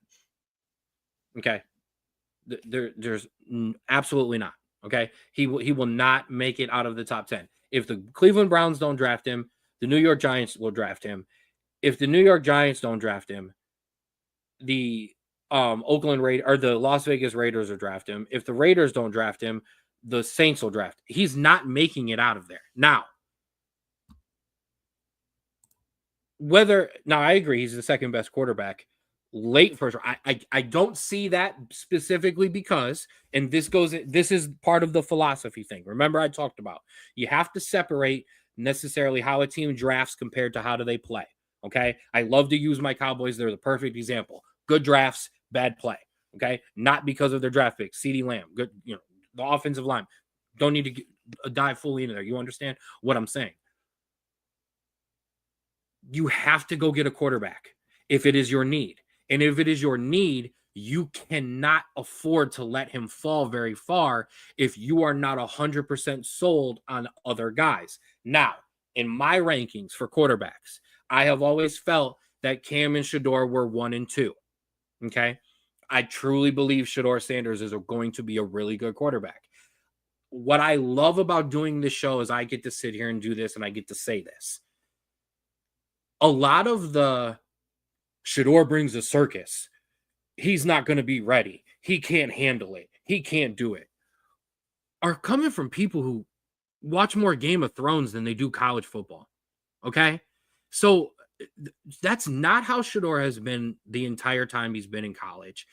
Okay. There's absolutely not. Okay. He will not make it out of the top 10. If the Cleveland Browns don't draft him, the New York Giants will draft him. If the New York Giants don't draft him, the Oakland Raiders or the Las Vegas Raiders will draft him. If the Raiders don't draft him, the Saints will draft. He's not making it out of there. Now, I agree he's the 2nd best quarterback. Late first, I don't see that specifically because, and this is part of the philosophy thing. Remember, I talked about you have to separate necessarily how a team drafts compared to how do they play. Okay, I love to use my Cowboys. They're the perfect example. Good drafts, bad play. Okay, not because of their draft picks. CeeDee Lamb, good. The offensive line. Don't need to dive fully into there. You understand what I'm saying? You have to go get a quarterback if it is your need. And if it is your need, you cannot afford to let him fall very far if you are not 100% sold on other guys. Now, in my rankings for quarterbacks, I have always felt that Cam and Shedeur were 1 and 2. Okay? I truly believe Shedeur Sanders is going to be a really good quarterback. What I love about doing this show is I get to sit here and do this and I get to say this. A lot of the Shedeur brings a circus. He's not going to be ready. He can't handle it. He can't do it. Are coming from people who watch more Game of Thrones than they do college football. Okay? So that's not how Shedeur has been the entire time he's been in college.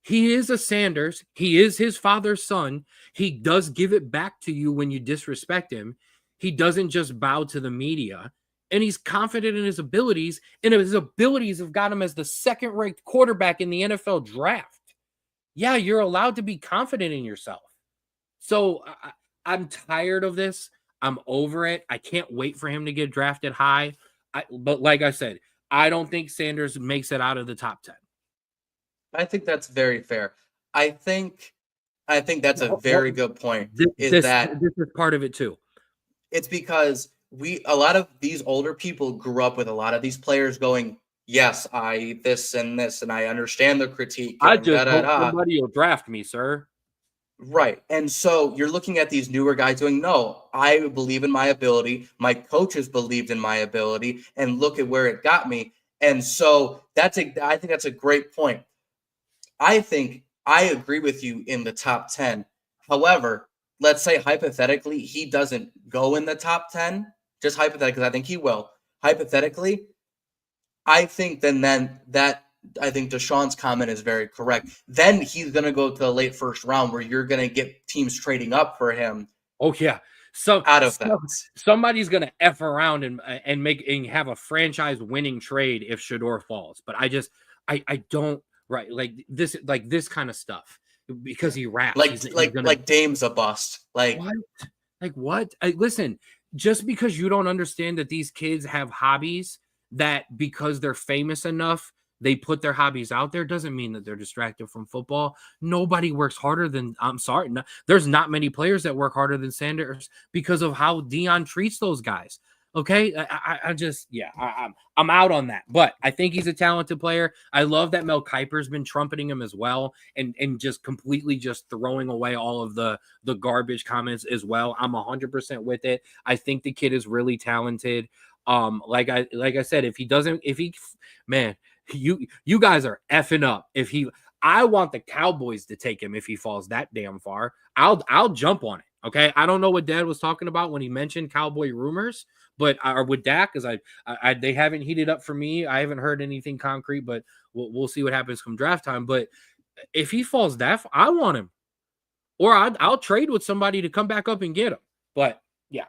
He is a Sanders. He is his father's son. He does give it back to you when you disrespect him. He doesn't just bow to the media. And he's confident in his abilities. And his abilities have got him as the 2nd-ranked quarterback in the NFL draft. Yeah, you're allowed to be confident in yourself. So I'm tired of this. I'm over it. I can't wait for him to get drafted high. But like I said, I don't think Sanders makes it out of the top 10. I think that's very fair. I think that's a very good point. This is part of it too. It's because a lot of these older people grew up with a lot of these players going, yes, this and this, and I understand the critique. I just hope somebody will draft me, sir. Right. And so you're looking at these newer guys going, no, I believe in my ability. My coaches believed in my ability, and look at where it got me. And so I think that's a great point. I think I agree with you in the top 10. However, let's say hypothetically he doesn't go in the top 10. just hypothetically, because I think he will. Hypothetically, I think I think Deshaun's comment is very correct. Then he's going to go to the late first round where you're going to get teams trading up for him. Oh yeah. Out of that, somebody's gonna F around and have a franchise winning trade if Shedeur falls. But I don't like this kind of stuff because he raps. Like Dame's a bust. Like what? Listen, just because you don't understand that these kids have hobbies that because they're famous enough they put their hobbies out there doesn't mean that they're distracted from football. Nobody works harder than, I'm sorry, there's not many players that work harder than Sanders because of how Dion treats those guys. Okay, I'm out on that, but I think he's a talented player. I love that Mel Kiper's been trumpeting him as well, and just completely just throwing away all of the garbage comments as well. I'm 100% with it. I think the kid is really talented. Like I said, man, you guys are effing up. I want the Cowboys to take him if he falls that damn far. I'll jump on it. Okay, I don't know what Dad was talking about when he mentioned Cowboy rumors, but or with Dak, because they haven't heated up for me. I haven't heard anything concrete, but we'll see what happens come draft time. But if he falls that far, I want him, or I'll trade with somebody to come back up and get him. But yeah,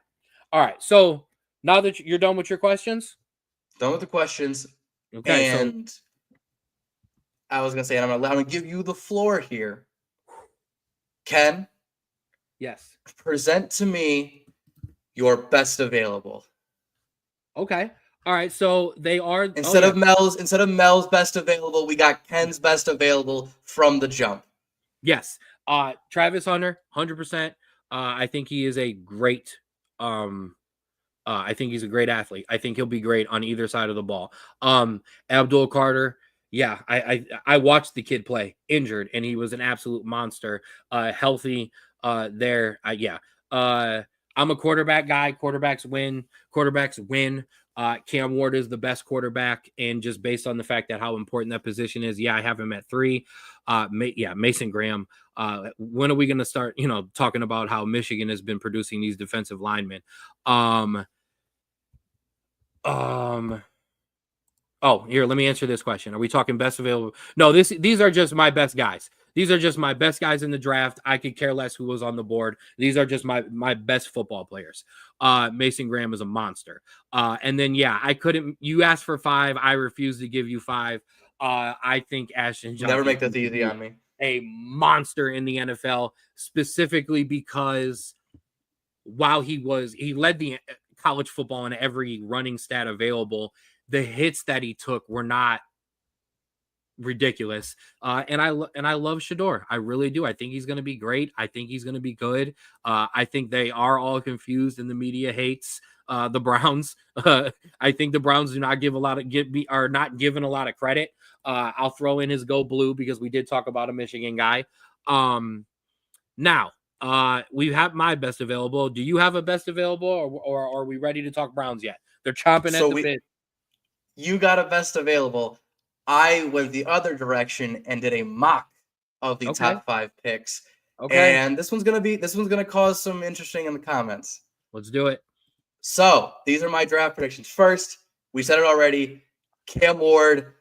all right. So now that you're done with your questions, done with the questions. Okay, and so I was gonna say, and I'm gonna give you the floor here, Ken. Yes. Present to me your best available. Okay. All right. So they are instead of Mel's best available, we got Ken's best available from the jump. Yes. Travis Hunter, 100%. I think he is a great. I think he's a great athlete. I think he'll be great on either side of the ball. Abdul Carter. Yeah, I watched the kid play injured, and he was an absolute monster. Healthy. I'm a quarterback guy. Quarterbacks win. Cam Ward is the best quarterback, and just based on the fact that how important that position is, I have him at 3. Mason Graham. When are we going to start, talking about how Michigan has been producing these defensive linemen? Oh, here, let me answer this question. Are we talking best available? No, these are just my best guys. These are just my best guys in the draft. I could care less who was on the board. These are just my best football players. Mason Graham is a monster. And then, you asked for 5. I refuse to give you 5. I think Ashton Johnson never make that easy on me. A monster in the NFL, specifically because while he led the college football in every running stat available, the hits that he took were not ridiculous. And I love Shedeur. I really do. I think he's going to be great. I think he's going to be good. I think they are all confused and the media hates the Browns. I think the Browns do not are not given a lot of credit. I'll throw in his Go Blue because we did talk about a Michigan guy. Now, we have my best available. Do you have a best available, or are we ready to talk Browns yet? They're chomping at the bit. You got a best available. I went the other direction and did a mock of the top 5 picks. Okay. And this one's gonna cause some interesting in the comments. Let's do it. So these are my draft predictions. First, we said it already. Cam Ward,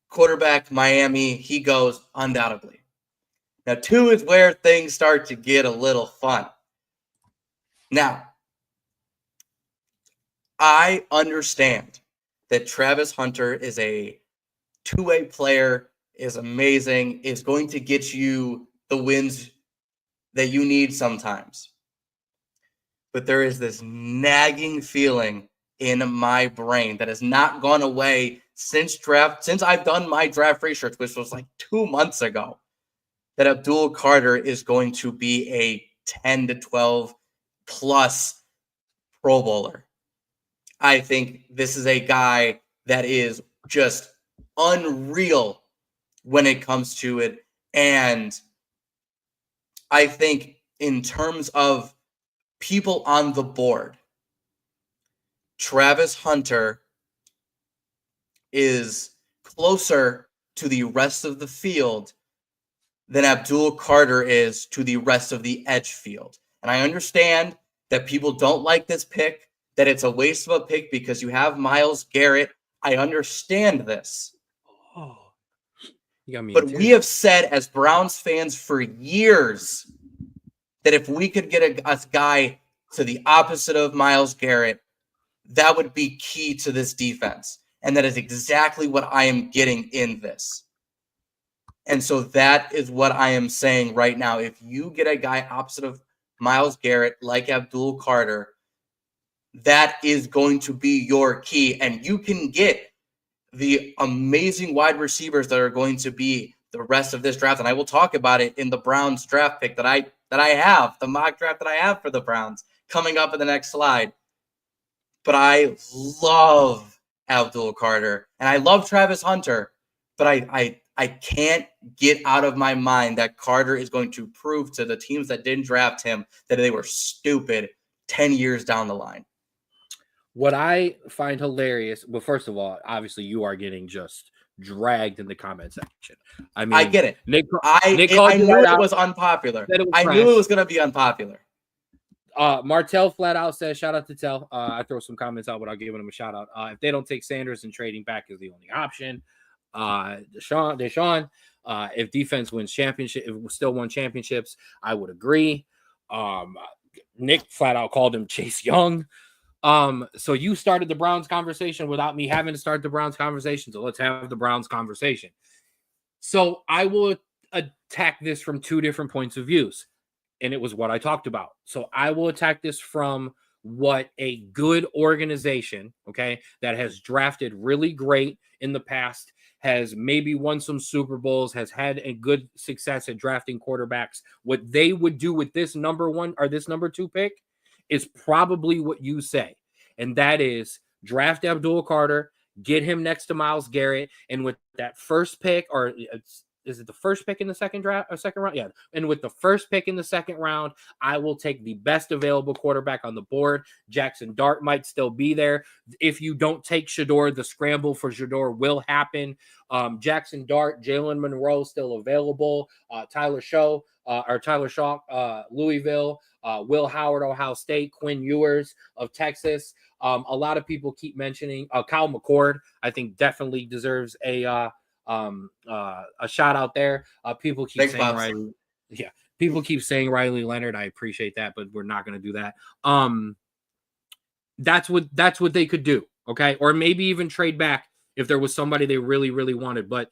quarterback, Miami. He goes undoubtedly. Now, 2 is where things start to get a little fun. Now, I understand that Travis Hunter is a two-way player, is amazing, is going to get you the wins that you need sometimes. But there is this nagging feeling in my brain that has not gone away since I've done my draft research, which was like 2 months ago, that Abdul Carter is going to be a 10 to 12 plus Pro Bowler. I think this is a guy that is just unreal when it comes to it. And I think in terms of people on the board, Travis Hunter is closer to the rest of the field than Abdul Carter is to the rest of the edge field. And I understand that people don't like this pick that it's a waste of a pick because you have Myles Garrett. I understand this. Oh, you got me. But we have said as Browns fans for years that if we could get a guy to the opposite of Myles Garrett, that would be key to this defense. And that is exactly what I am getting in this. And so that is what I am saying right now. If you get a guy opposite of Myles Garrett, like Abdul Carter, that is going to be your key. And you can get the amazing wide receivers that are going to be the rest of this draft. And I will talk about it in the Browns draft pick that I have, the mock draft that I have for the Browns coming up in the next slide. But I love Abdul Carter and I love Travis Hunter, but I can't get out of my mind that Carter is going to prove to the teams that didn't draft him that they were stupid 10 years down the line. What I find hilarious, well, first of all, obviously you are getting just dragged in the comment section. I mean, I get it. Nick I knew it was unpopular. I knew it was going to be unpopular. Martell flat out says, shout out to Tell. I throw some comments out without giving him a shout out. If they don't take Sanders, and trading back is the only option. Deshaun, if defense wins championship, if still won championships, I would agree. Nick flat out called him Chase Young. So you started the Browns conversation without me having to start the Browns conversation. So let's have the Browns conversation. So I will attack this from two different points of views. And it was what I talked about. So I will attack this from what a good organization, okay, that has drafted really great in the past, has maybe won some Super Bowls, has had a good success at drafting quarterbacks. What they would do with this number one or this number two pick is probably what you say. And that is draft Abdul Carter, get him next to Myles Garrett. And with that first pick, or is it the first pick in the second draft or second round? Yeah. And with the first pick in the second round, I will take the best available quarterback on the board. Jackson Dart might still be there. If you don't take Shador, the scramble for Shador will happen. Jackson Dart, Jalen Monroe still available. Tyler Shaw, Louisville. Will Howard, Ohio State. Quinn Ewers of Texas. A lot of people keep mentioning Kyle McCord. I think definitely deserves a shout out there. People keep saying Riley. Yeah, people keep saying Riley Leonard. I appreciate that, but we're not going to do that. That's what they could do. Okay, or maybe even trade back if there was somebody they really, really wanted. But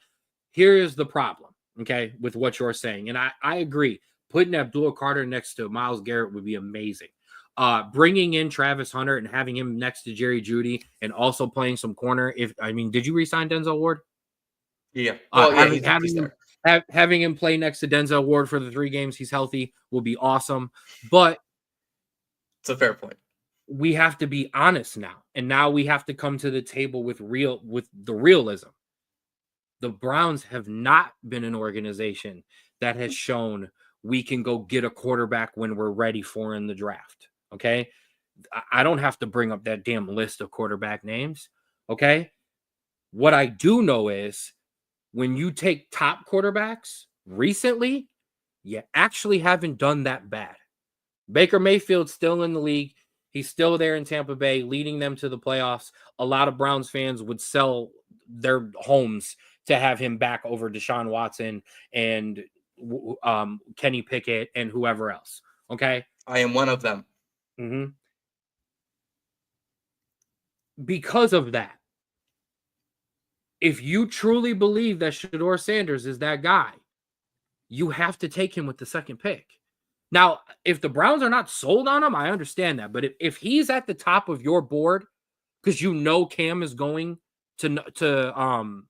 here is the problem. Okay, with what you're saying, and I agree. Putting Abdul Carter next to Myles Garrett would be amazing. Bringing in Travis Hunter and having him next to Jerry Jeudy and also playing some corner. Did you re-sign Denzel Ward? Yeah. Having him play next to Denzel Ward for the 3 games he's healthy will be awesome. But it's a fair point. We have to be honest now. And now we have to come to the table with the realism. The Browns have not been an organization that has shown we can go get a quarterback when we're ready for in the draft. Okay. I don't have to bring up that damn list of quarterback names. Okay. What I do know is when you take top quarterbacks recently, you actually haven't done that bad. Baker Mayfield's still in the league. He's still there in Tampa Bay, leading them to the playoffs. A lot of Browns fans would sell their homes to have him back over Deshaun Watson and Kenny Pickett and whoever else. Okay. I am one of them. Mm-hmm. Because of that, if you truly believe that Shador Sanders is that guy, you have to take him with the second pick. Now, if the Browns are not sold on him, I understand that. But if he's at the top of your board because you know Cam is going to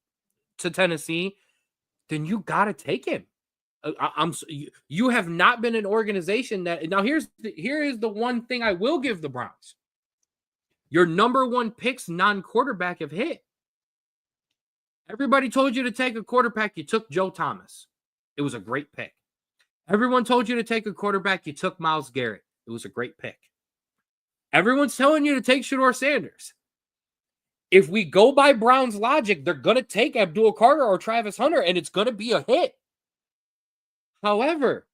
Tennessee, then you got to take him. You have not been an organization that. Now, here is the one thing I will give the Browns. Your number one picks non-quarterback have hit. Everybody told you to take a quarterback. You took Joe Thomas. It was a great pick. Everyone told you to take a quarterback. You took Myles Garrett. It was a great pick. Everyone's telling you to take Shador Sanders. If we go by Brown's logic, they're going to take Abdul Carter or Travis Hunter, and it's going to be a hit. However,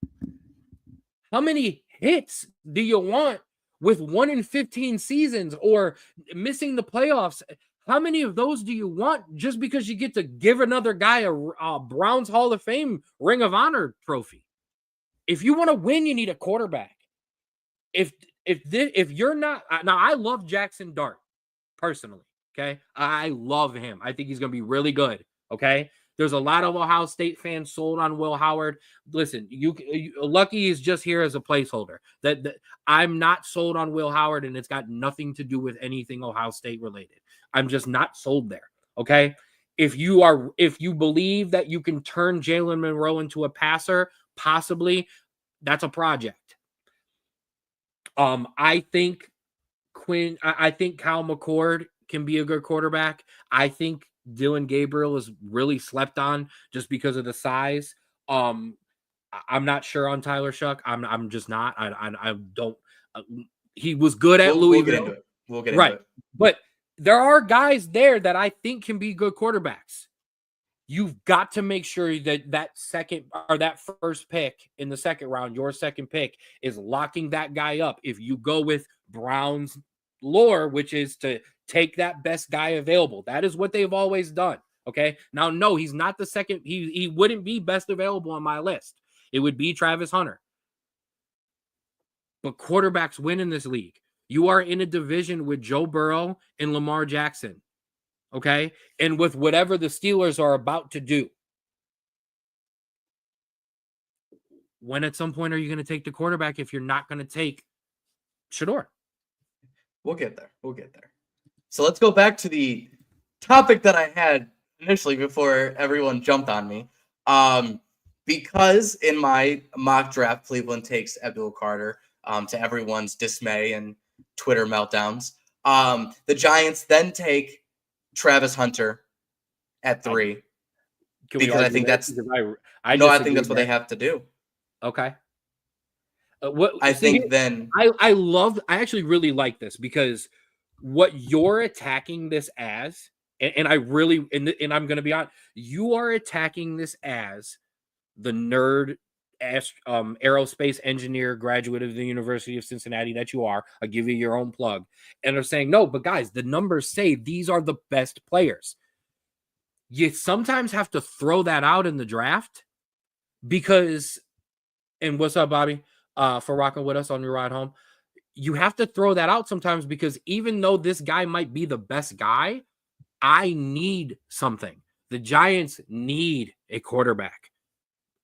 how many hits do you want with 1 in 15 seasons or missing the playoffs. How many of those do you want just because you get to give another guy a Browns Hall of Fame Ring of Honor trophy? If you want to win, you need a quarterback. If you're not, now I love Jackson Dart personally. Okay, I love him. I think he's going to be really good. Okay, there's a lot of Ohio State fans sold on Will Howard. Listen, Lucky is just here as a placeholder. That I'm not sold on Will Howard, and it's got nothing to do with anything Ohio State related. I'm just not sold there. Okay, if you believe that you can turn Jalen Monroe into a passer, possibly, that's a project. I think I think Kyle McCord can be a good quarterback. I think Dylan Gabriel is really slept on just because of the size. I'm not sure on Tyler Shuck. I'm just not. I don't. He was good at Louisville. We'll get into it. We'll get into it. But there are guys there that I think can be good quarterbacks. You've got to make sure that second or that first pick in the second round, your second pick, is locking that guy up. If you go with Brown's lore, which is to take that best guy available, that is what they've always done. Okay. Now, no, he's not the second. He wouldn't be best available on my list. It would be Travis Hunter. But quarterbacks win in this league. You are in a division with Joe Burrow and Lamar Jackson. Okay. And with whatever the Steelers are about to do, when at some point are you going to take the quarterback if you're not going to take Shedeur? We'll get there. So let's go back to the topic that I had initially before everyone jumped on me. Because in my mock draft, Cleveland takes Abdul Carter, to everyone's dismay and Twitter meltdowns. The Giants then take Travis Hunter at 3 because I think that's I think that's what they have to do. Okay. I actually really like this because what you're attacking this as, and I'm going to be honest, you are attacking this as the nerd aerospace engineer graduate of the University of Cincinnati that you are. I'll give you your own plug. And they're saying, no, but guys, the numbers say these are the best players. You sometimes have to throw that out in the draft because, and what's up, Bobby, for rocking with us on your ride home. You have to throw that out sometimes because even though this guy might be the best guy, I need something. The Giants need a quarterback.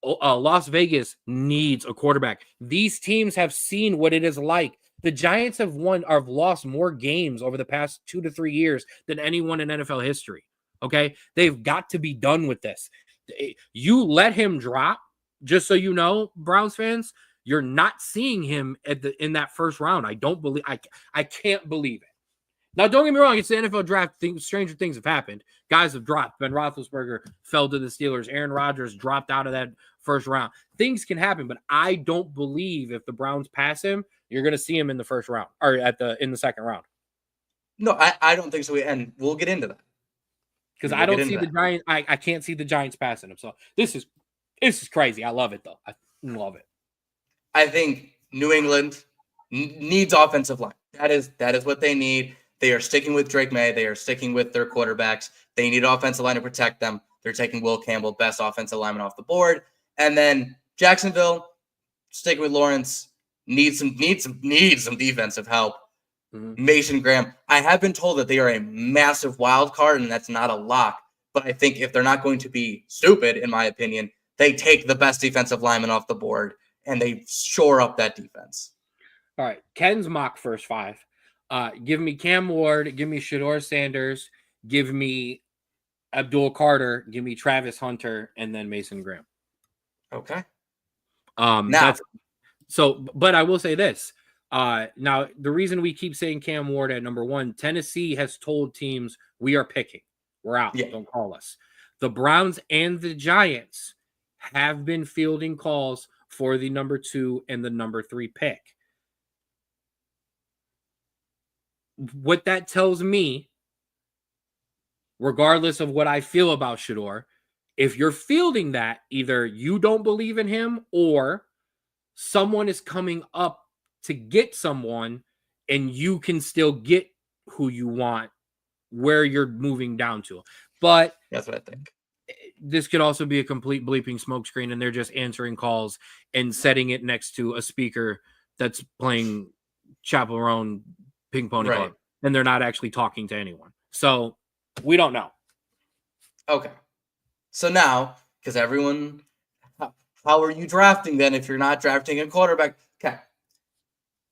Las Vegas needs a quarterback. These teams have seen what it is like. The Giants have lost more games over the past 2 to 3 years than anyone in NFL history. Okay, they've got to be done with this. You let him drop, just so you know, Browns fans, you're not seeing him in that first round. I can't believe it. Now, don't get me wrong. It's the NFL draft. Stranger things have happened. Guys have dropped. Ben Roethlisberger fell to the Steelers. Aaron Rodgers dropped out of that first round. Things can happen, but I don't believe if the Browns pass him, you're going to see him in the first round or in the second round. No, I don't think so. And we'll get into that because I don't see the Giants. I can't see the Giants passing him. So this is crazy. I love it though. I love it. I think New England needs offensive line. That is what they need. They are sticking with Drake May. They are sticking with their quarterbacks. They need offensive line to protect them. They're taking Will Campbell, best offensive lineman off the board. And then Jacksonville, sticking with Lawrence, needs some defensive help. Mm-hmm. Mason Graham. I have been told that they are a massive wild card, and that's not a lock. But I think if they're not going to be stupid, in my opinion, they take the best defensive lineman off the board and they shore up that defense. All right. Ken's mock first 5. Give me Cam Ward, give me Shedeur Sanders, give me Abdul Carter, give me Travis Hunter, and then Mason Graham. Okay. But I will say this. Now, the reason we keep saying Cam Ward at number 1, Tennessee has told teams we are picking. We're out. Yeah. Don't call us. The Browns and the Giants have been fielding calls for the number 2 and the number 3 pick. What that tells me, regardless of what I feel about Shedeur, if you're fielding that, either you don't believe in him or someone is coming up to get someone and you can still get who you want where you're moving down to. But that's what I think. This could also be a complete bleeping smokescreen, and they're just answering calls and setting it next to a speaker that's playing Chaperone Ping Pony Club, and they're not actually talking to anyone. So we don't know. Okay. So now, because everyone, how are you drafting then if you're not drafting a quarterback? Okay.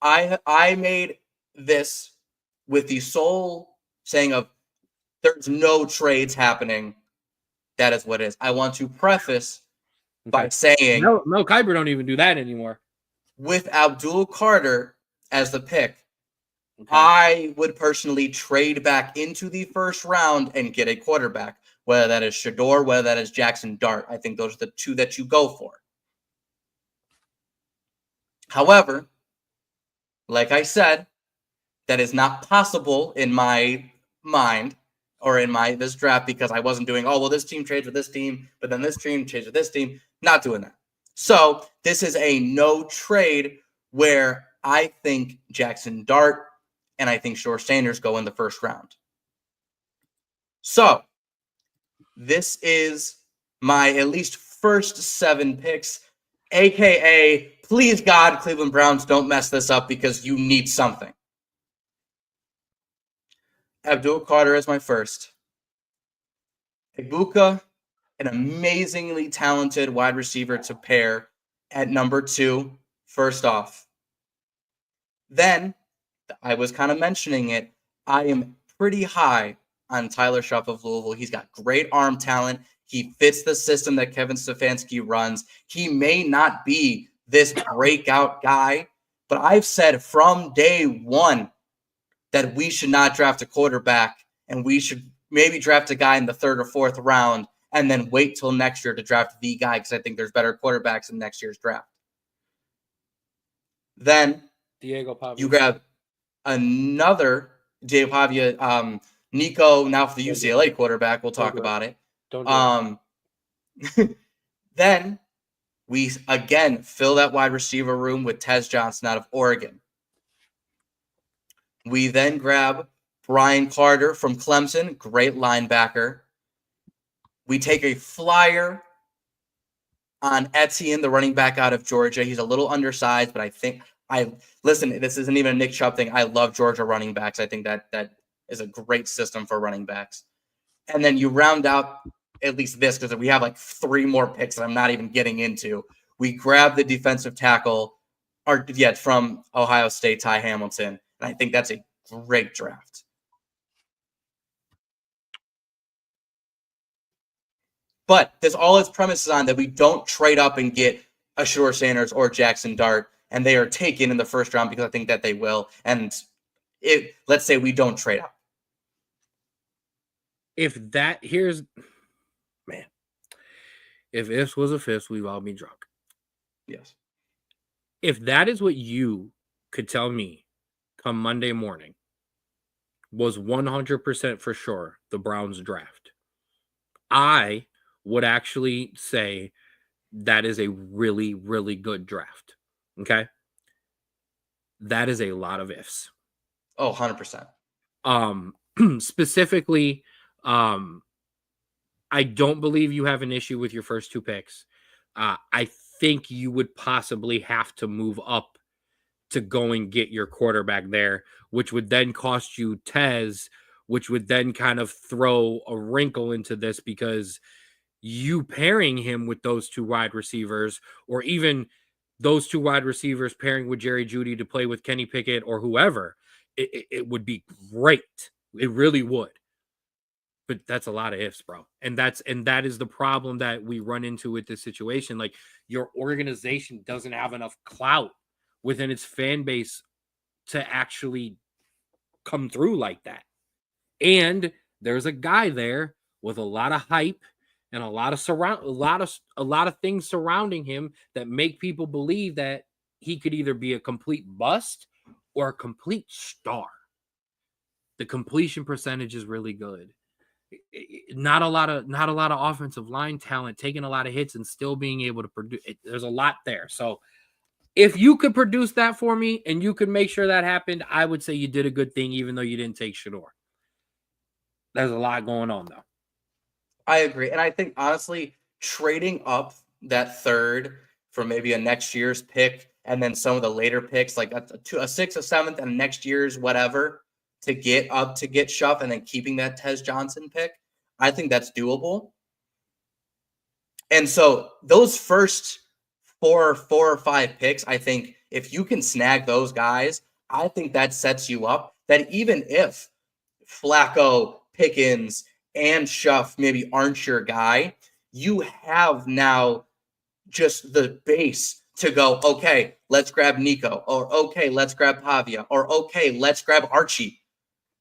I made this with the sole saying of there's no trades happening. That is what it is. I want to preface by saying Mel Kiper don't even do that anymore. With Abdul Carter as the pick, I would personally trade back into the first round and get a quarterback, whether that is Shador, whether that is Jackson Dart. I think those are the two that you go for. However, like I said, that is not possible in my mind or in this draft because I wasn't doing, this team trades with this team, but then this team trades with this team. Not doing that. So this is a no trade where I think Jackson Dart and I think Shore Sanders go in the first round. So this is my at least first 7 picks, a.k.a. please God, Cleveland Browns, don't mess this up because you need something. Abdul Carter is my first. Ibuka, an amazingly talented wide receiver to pair at number 2, first off. Then, I was kind of mentioning it, I am pretty high on Tyler Shupp of Louisville. He's got great arm talent. He fits the system that Kevin Stefanski runs. He may not be this breakout guy, but I've said from day one that we should not draft a quarterback and we should maybe draft a guy in the 3rd or 4th round and then wait till next year to draft the guy because I think there's better quarterbacks in next year's draft. Then Diego Pavia. You grab another Diego Pavia, Nico, now for the UCLA quarterback. We'll talk about it. Then we again fill that wide receiver room with Tez Johnson out of Oregon. We then grab Brian Carter from Clemson, great linebacker. We take a flyer on Etienne, the running back out of Georgia. He's a little undersized, but listen, this isn't even a Nick Chubb thing. I love Georgia running backs. I think that is a great system for running backs. And then you round out at least this because we have like 3 more picks that I'm not even getting into. We grab the defensive tackle, from Ohio State, Ty Hamilton. And I think that's a great draft. But there's all its premises on that we don't trade up and get a Shore Sanders or Jackson Dart, and they are taken in the first round because I think that they will. And let's say we don't trade up. If this was a fifth, we'd all be drunk. Yes. If that is what you could tell me come Monday morning was 100% for sure the Browns draft, I would actually say that is a really, really good draft. Okay? That is a lot of ifs. Oh, 100%. Specifically, I don't believe you have an issue with your first 2 picks. I think you would possibly have to move up to go and get your quarterback there, which would then cost you Tez, which would then kind of throw a wrinkle into this because you pairing him with those 2 wide receivers, or even those 2 wide receivers pairing with Jerry Jeudy to play with Kenny Pickett or whoever, it would be great. It really would. But that's a lot of ifs, bro. And that is the problem that we run into with this situation. Like, your organization doesn't have enough clout within its fan base to actually come through like that. And there's a guy there with a lot of hype and a lot of things surrounding him that make people believe that he could either be a complete bust or a complete star. The completion percentage is really good. Not a lot of offensive line talent, taking a lot of hits and still being able to produce. There's a lot there. So If you could produce that for me and you could make sure that happened, I would say you did a good thing, even though you didn't take Shador. There's a lot going on, though. I agree. And I think, honestly, trading up that third for maybe a next year's pick and then some of the later picks, like a sixth, a seventh, and next year's whatever, to get up to get Schuff and then keeping that Tez Johnson pick, I think that's doable. And so those first four or five picks, I think if you can snag those guys, I think that sets you up that even if Flacco, Pickens, and Schuff maybe aren't your guy, you have now just the base to go, okay, let's grab Nico, or okay, let's grab Pavia, or okay, let's grab Archie.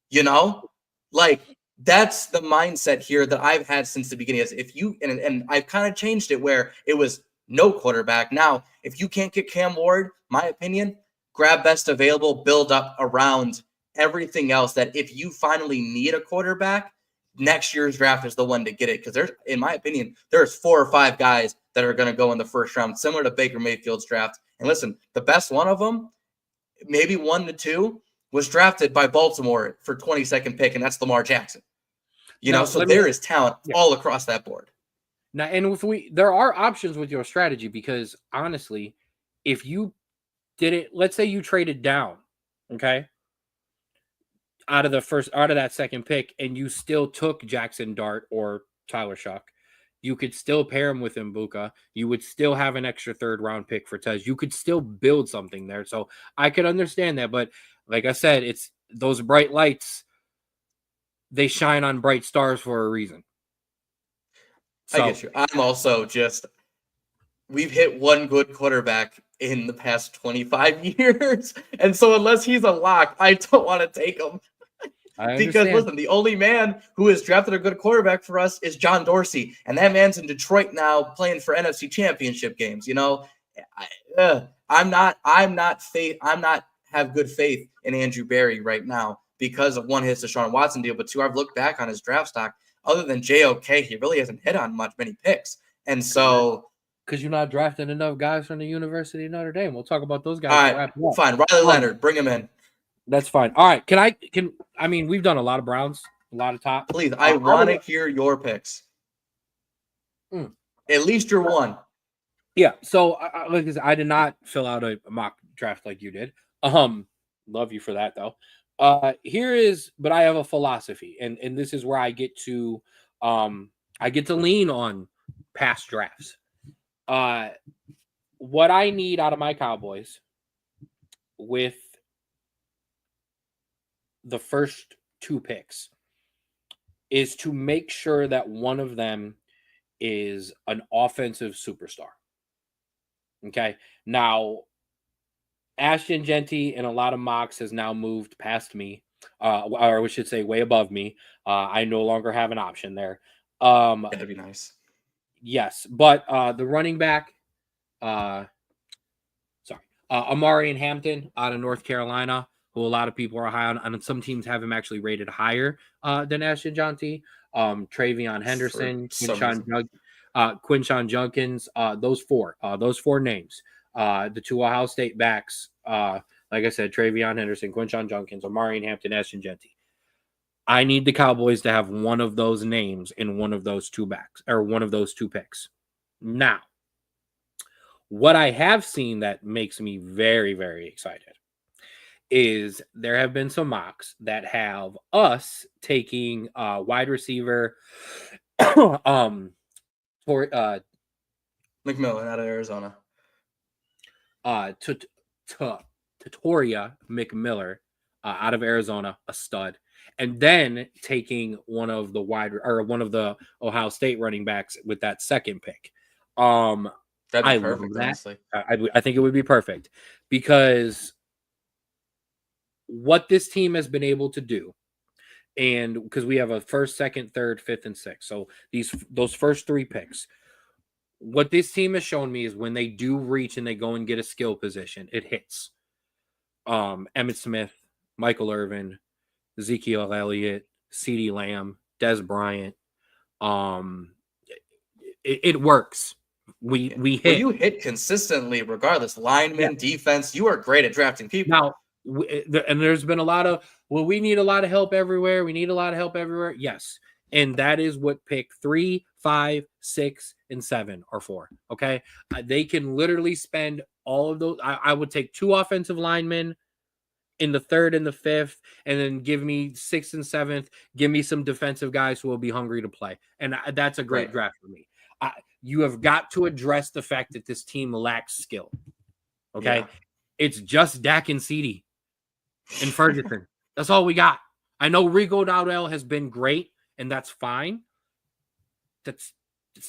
You know? Like, that's the mindset here that I've had since the beginning. Is if you and I've kind of changed it where it was no quarterback. Now, if you can't get Cam Ward, my opinion, grab best available, build up around everything else. That if you finally need a quarterback, next year's draft is the one to get it. Because there's, in my opinion, there's 4 or 5 guys that are going to go in the first round, similar to Baker Mayfield's draft. And listen, the best one of them, maybe 1 to 2, was drafted by Baltimore for 22nd pick, and that's Lamar Jackson. So there is talent all across that board. Now, and there are options with your strategy, because honestly, if you did it, let's say you traded down, okay, out of that second pick, and you still took Jackson Dart or Tyler Shuck, you could still pair him with Mbuka. You would still have an extra third round pick for Tez. You could still build something there. So I could understand that. But like I said, it's those bright lights. They shine on bright stars for a reason. So, I get you. I'm also we've hit one good quarterback in the past 25 years. And so unless he's a lock, I don't want to take him. Because listen, the only man who has drafted a good quarterback for us is John Dorsey, and that man's in Detroit now playing for NFC Championship games. I'm not have good faith in Andrew Berry right now because of one, his Deshaun Watson deal, but two, I've looked back on his draft stock. Other than JOK, he really hasn't hit on many picks, and so because you're not drafting enough guys from the University of Notre Dame. We'll talk about those guys. All right, fine. Riley Leonard, bring him in. That's fine. All right. I mean, we've done a lot of Browns, a lot of top. Please, I want to hear your picks. At least your one. Yeah. So, like I said, I did not fill out a mock draft like you did. Love you for that, though. But I have a philosophy, and this is where I get to lean on past drafts. What I need out of my Cowboys with the first 2 picks is to make sure that one of them is an offensive superstar. Okay. Now, Ashton Genty in a lot of mocks has now moved past me, or we should say way above me. I no longer have an option there. That'd be nice. Yes, but the running back, Amari and Hampton out of North Carolina, who a lot of people are high on, and some teams have him actually rated higher than Ashton Genty. Travion Henderson, Quinshon Junkins, those four names. The 2 Ohio State backs, like I said, Travion Henderson, Quinshon Junkins, Amari and Hampton, Ashton Genty. I need the Cowboys to have one of those names in one of those 2 backs, or one of those 2 picks. Now, what I have seen that makes me very, very excited is there have been some mocks that have us taking wide receiver McMillan out of Arizona. Tatoria McMiller out of Arizona, a stud, and then taking one of the Ohio State running backs with that second pick. That'd be perfect, honestly. I think it would be perfect because what this team has been able to do, and because we have a first, second, third, fifth, and sixth, so those first 3 picks, what this team has shown me is when they do reach and they go and get a skill position, it hits. Emmitt Smith, Michael Irvin, Ezekiel Elliott, CeeDee Lamb, Des Bryant. It works. We Well, hit. you hit consistently, regardless. Lineman, defense. You are great at drafting people. Now, and there's been a lot of, well, we need a lot of help everywhere. We need a lot of help everywhere. Yes. And that is what pick 3, 5, 6, and 7 are for. Okay. They can literally spend all of those. I would take 2 offensive linemen in the 3rd and the 5th, and then give me 6th and 7th. Give me some defensive guys who will be hungry to play. And that's a great draft for me. You have got to address the fact that this team lacks skill. Okay. Yeah. It's just Dak and CD and Ferguson. That's all we got. I know Rico Dowdell has been great, and that's fine. It's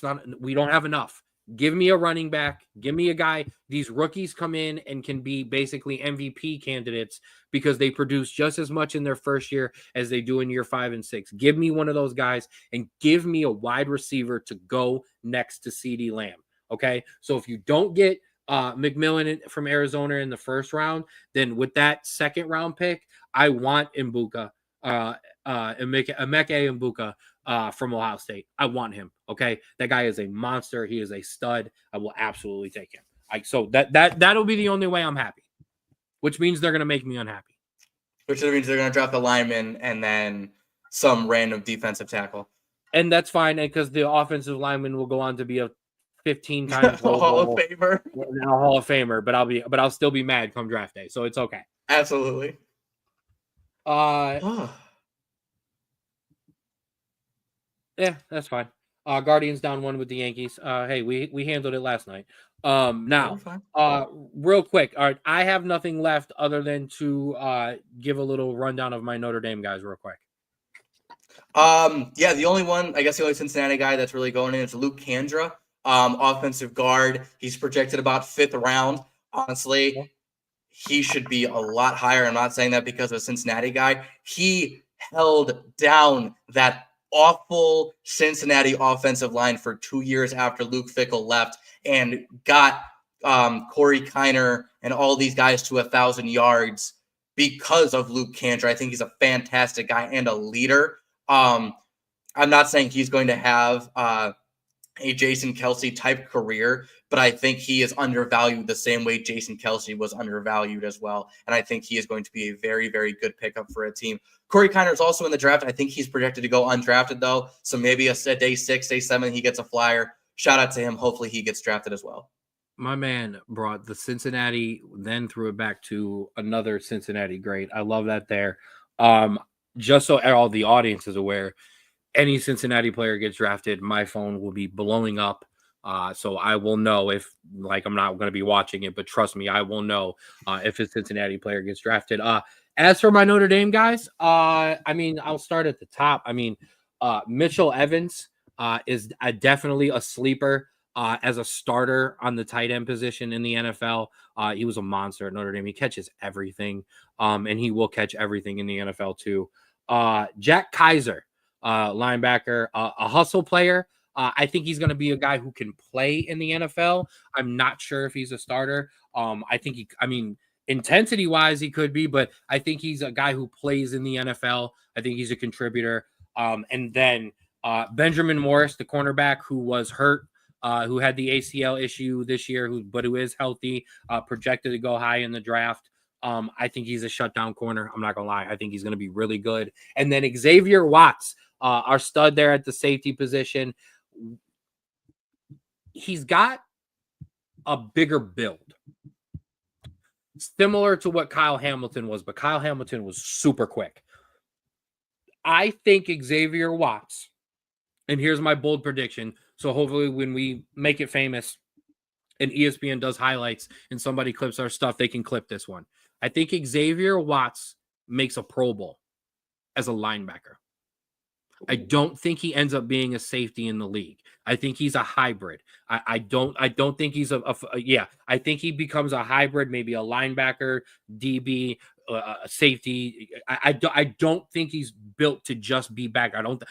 not. We don't have enough. Give me a running back. Give me a guy. These rookies come in and can be basically MVP candidates because they produce just as much in their first year as they do in year 5 and 6. Give me one of those guys and give me a wide receiver to go next to CeeDee Lamb. Okay. So if you don't get McMillan from Arizona in the first round, then with that 2nd round pick, I want Mbuka, Emeka Mbuka from Ohio State. I want him. Okay, that guy is a monster. He is a stud. I will absolutely take him. So that'll be the only way I'm happy, which means they're gonna make me unhappy. Which means they're gonna draft a lineman and then some random defensive tackle. And that's fine, because the offensive lineman will go on to be a 15 times Hall of Famer. Now Hall of Famer, but I'll still be mad come draft day, so it's okay. Absolutely. Yeah, that's fine. Guardians down 1 with the Yankees. Hey, we handled it last night. Now, real quick. All right, I have nothing left other than to give a little rundown of my Notre Dame guys real quick. Yeah, the only Cincinnati guy that's really going in is Luke Kandra, offensive guard. He's projected about 5th round. Honestly, he should be a lot higher. I'm not saying that because of a Cincinnati guy. He held down that awful Cincinnati offensive line for 2 years after Luke Fickell left and got Corey Kiner and all these guys to 1,000 yards because of Luke Kandra. I think he's a fantastic guy and a leader. I'm not saying he's going to have a Jason Kelce type career, but I think he is undervalued the same way Jason Kelce was undervalued as well. And I think he is going to be a very, very good pickup for a team. Corey Kiner is also in the draft. I think he's projected to go undrafted, though. So maybe a day 6, day 7, he gets a flyer. Shout out to him. Hopefully he gets drafted as well. My man brought the Cincinnati, then threw it back to another Cincinnati great. I love that there. Just so all the audience is aware, any Cincinnati player gets drafted, my phone will be blowing up. So I will know if, I'm not going to be watching it, but trust me, I will know if a Cincinnati player gets drafted. As for my Notre Dame guys, I'll start at the top. Mitchell Evans is definitely a sleeper as a starter on the tight end position in the NFL. He was a monster at Notre Dame. He catches everything, and he will catch everything in the NFL too. Jack Kaiser, linebacker, a hustle player. I think he's going to be a guy who can play in the NFL. I'm not sure if he's a starter. I think intensity wise, he could be, but I think he's a guy who plays in the NFL. I think he's a contributor. And then Benjamin Morris, the cornerback who was hurt, who had the ACL issue this year, but who is healthy, projected to go high in the draft. I think he's a shutdown corner. I'm not going to lie. I think he's going to be really good. And then Xavier Watts, our stud there at the safety position. He's got a bigger build, similar to what Kyle Hamilton was, but Kyle Hamilton was super quick. I think Xavier Watts, and here's my bold prediction. So hopefully when we make it famous and ESPN does highlights and somebody clips our stuff, they can clip this one. I think Xavier Watts makes a Pro Bowl as a linebacker. I don't think he ends up being a safety in the league. I think he's a hybrid. I don't think he's I think he becomes a hybrid, maybe a linebacker, DB, a safety. I don't think he's built to just be back. But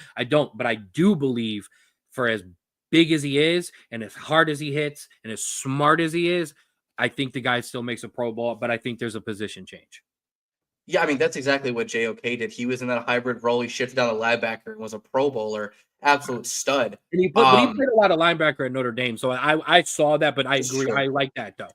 I do believe, for as big as he is and as hard as he hits and as smart as he is, I think the guy still makes a Pro Bowl, but I think there's a position change. Yeah, I mean, that's exactly what JOK did. He was in that hybrid role. He shifted down the linebacker and was a Pro Bowler. Absolute stud. And he played a lot of linebacker at Notre Dame, so I saw that, but I It's agree. true. I like that though.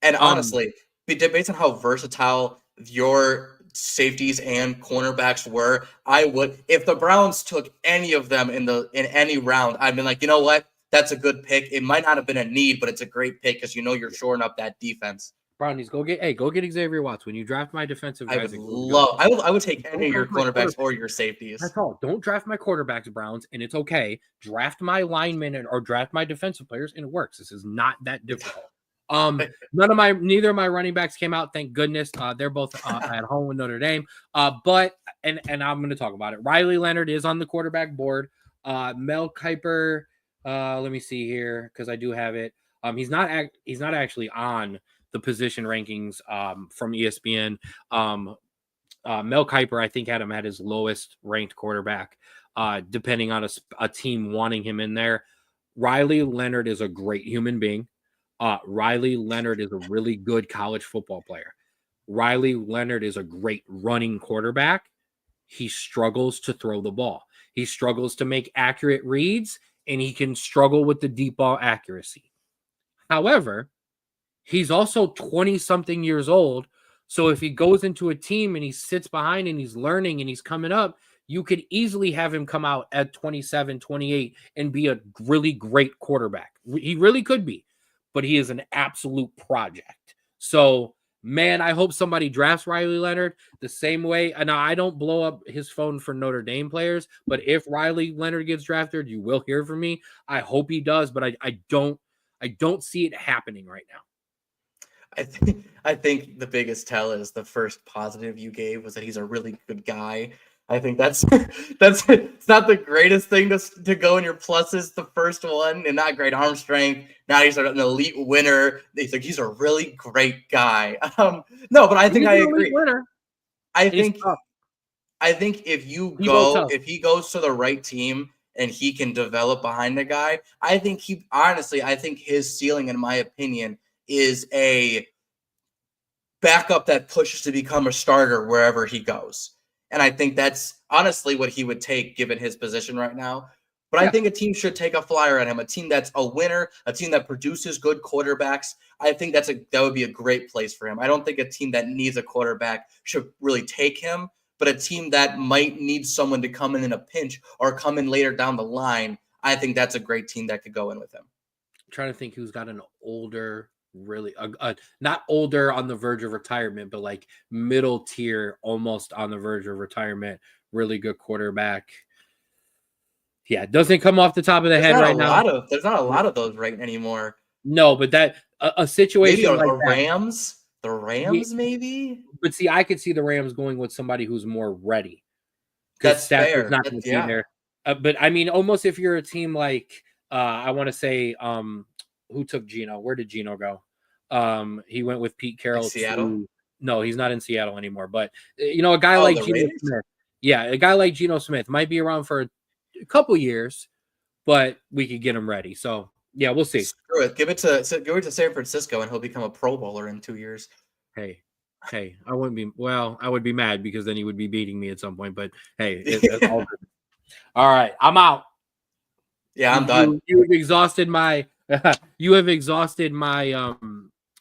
And honestly, based on how versatile your safeties and cornerbacks were, I would, if the Browns took any of them in any round, I'd been like, you know what? That's a good pick. It might not have been a need, but it's a great pick because you're shoring up that defense. Brownies, go get Xavier Watts when you draft my defensive guys. I would take any of your cornerbacks or your safeties. That's all. Don't draft my quarterbacks, Browns, and it's okay. Draft my linemen or draft my defensive players, and it works. This is not that difficult. Neither of my running backs came out. Thank goodness. They're both at home with Notre Dame. But I'm going to talk about it. Riley Leonard is on the quarterback board. Mel Kiper. Let me see here because I do have it. He's not actually on the position rankings from ESPN. Mel Kiper, I think, had him at his lowest ranked quarterback, depending on a team wanting him in there. Riley Leonard is a great human being. Riley Leonard is a really good college football player. Riley Leonard is a great running quarterback. He struggles to throw the ball. He struggles to make accurate reads, and he can struggle with the deep ball accuracy. However, he's also 20-something years old. So if he goes into a team and he sits behind and he's learning and he's coming up, you could easily have him come out at 27, 28 and be a really great quarterback. He really could be, but he is an absolute project. So, man, I hope somebody drafts Riley Leonard the same way. And I don't blow up his phone for Notre Dame players, but if Riley Leonard gets drafted, you will hear from me. I hope he does, but I don't see it happening right now. I think the biggest tell is the first positive you gave was that he's a really good guy. I think that's it's not the greatest thing to go in your pluses, the first one, and not great arm strength. Now he's an elite winner. He's a really great guy. No, but I think I agree. I think if he goes to the right team and he can develop behind the guy, I think his ceiling, in my opinion, is a backup that pushes to become a starter wherever he goes. And I think that's honestly what he would take given his position right now. But I think a team should take a flyer on him, a team that's a winner, a team that produces good quarterbacks. I think that would be a great place for him. I don't think a team that needs a quarterback should really take him, but a team that might need someone to come in a pinch or come in later down the line, I think that's a great team that could go in with him. I'm trying to think who's got an older, really not older on the verge of retirement, but like middle tier, almost on the verge of retirement, really good quarterback. Yeah, it doesn't come off the top of the head right now. There's not a lot of those right anymore. No, but that a situation maybe like the Rams, maybe. But see, I could see the Rams going with somebody who's more ready. That's fair. Not going to be there. But I mean, almost if you're a team like I want to say, who took Geno? Where did Geno go? He went with Pete Carroll. Seattle? No, he's not in Seattle anymore. But a guy like Geno Smith. Yeah, a guy like Geno Smith might be around for a couple years, but we could get him ready. So yeah, we'll see. Screw it. Give it to San Francisco, and he'll become a Pro Bowler in 2 years. Hey, I wouldn't be. Well, I would be mad because then he would be beating me at some point. But hey, all good. All right, I'm out. Yeah, I'm done. You have exhausted my. You have exhausted my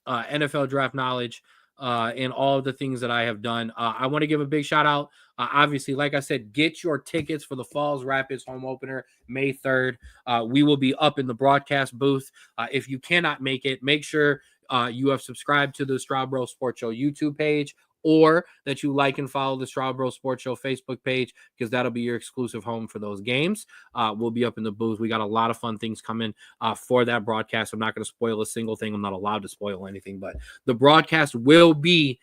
NFL draft knowledge and all of the things that I have done. I want to give a big shout out. Obviously, like I said, get your tickets for the Falls Rapids home opener May 3rd. We will be up in the broadcast booth. If you cannot make it, make sure you have subscribed to the Straub Bros Sports Show YouTube page, or that you like and follow the Straub Bros Sports Show Facebook page, because that'll be your exclusive home for those games. We'll be up in the booth. We got a lot of fun things coming for that broadcast. I'm not going to spoil a single thing. I'm not allowed to spoil anything, but the broadcast will be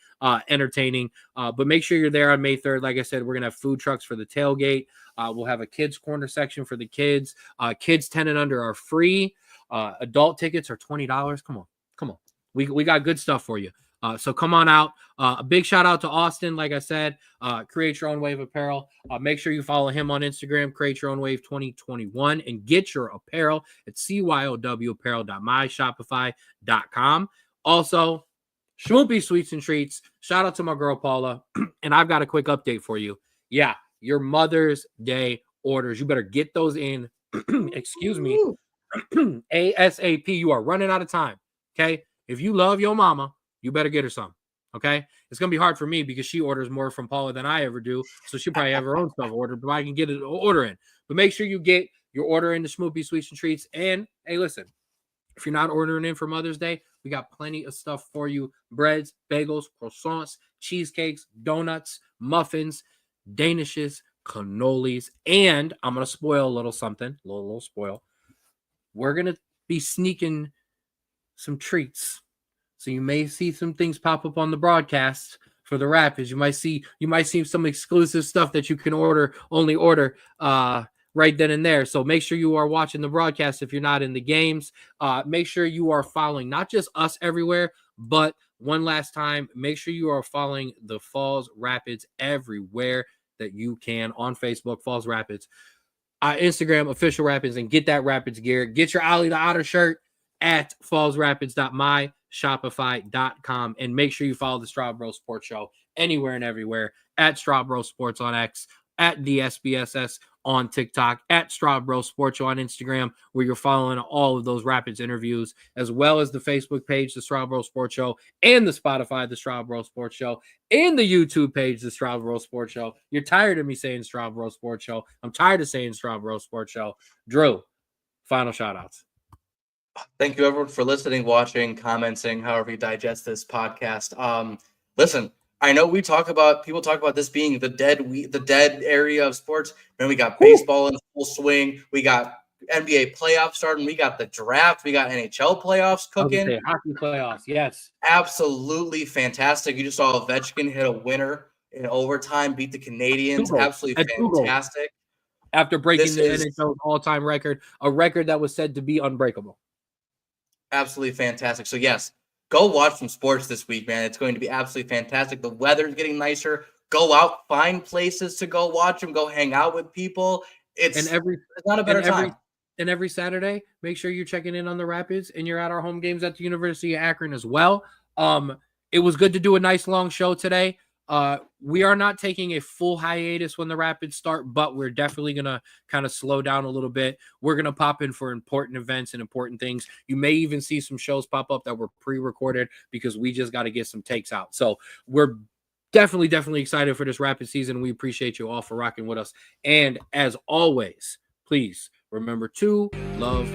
entertaining. But make sure you're there on May 3rd. Like I said, we're going to have food trucks for the tailgate. We'll have a kids corner section for the kids. Kids 10 and under are free. Adult tickets are $20. Come on. We got good stuff for you. So come on out. A big shout out to Austin. Like I said, Create Your Own Wave Apparel. Make sure you follow him on Instagram, Create Your Own Wave 2021, and get your apparel at cyowapparel.myshopify.com. Also, Schmoopy Sweets and Treats. Shout out to my girl Paula. And I've got a quick update for you. Yeah, your Mother's Day orders. You better get those in. Excuse me. ASAP. You are running out of time. Okay. If you love your mama, you better get her some. Okay. It's going to be hard for me because she orders more from Paula than I ever do. So she'll probably have her own stuff ordered, but I can get an order in. But make sure you get your order in the Schmoopy Sweets and Treats. And hey, listen, if you're not ordering in for Mother's Day, we got plenty of stuff for you. Breads, bagels, croissants, cheesecakes, donuts, muffins, danishes, cannolis. And I'm going to spoil a little something, a little spoil. We're going to be sneaking some treats. So you may see some things pop up on the broadcast for the Rapids. You might see some exclusive stuff that you can only order right then and there. So make sure you are watching the broadcast if you're not in the games. Make sure you are following not just us everywhere, but one last time, make sure you are following the Falls Rapids everywhere that you can on Facebook, Falls Rapids, Instagram, Official Rapids, and get that Rapids gear. Get your Ollie the Otter shirt at fallsrapids.myshopify.com, and make sure you follow the Straub Bros Sports Show anywhere and everywhere at Straub Bros Sports on X, at the SBSS on TikTok, at Straub Bros Sports Show on Instagram, where you're following all of those Rapids interviews, as well as the Facebook page, the Straub Bros Sports Show, and the Spotify, the Straub Bros Sports Show, and the YouTube page, the Straub Bros Sports Show. You're tired of me saying Straub Bros Sports Show. I'm tired of saying Straub Bros Sports Show. Drew, final shout outs. Thank you, everyone, for listening, watching, commenting, however you digest this podcast. Listen, I know people talk about this being the dead area of sports. Man, we got baseball in full swing. We got NBA playoffs starting. We got the draft. We got NHL playoffs cooking. Hockey playoffs, yes. Absolutely fantastic. You just saw Ovechkin hit a winner in overtime, beat the Canadians. Absolutely fantastic. After breaking the NHL all-time record, a record that was said to be unbreakable. Absolutely fantastic. So, yes, go watch some sports this week, man. It's going to be absolutely fantastic. The weather's getting nicer. Go out, find places to go watch them, go hang out with people. It's not a better time. And every Saturday, make sure you're checking in on the Rapids, and you're at our home games at the University of Akron as well. It was good to do a nice long show today. We are not taking a full hiatus when the Rapids start, but we're definitely going to kind of slow down a little bit. We're going to pop in for important events and important things. You may even see some shows pop up that were pre-recorded because we just got to get some takes out. So we're definitely excited for this Rapid season. We appreciate you all for rocking with us. And as always, please remember to love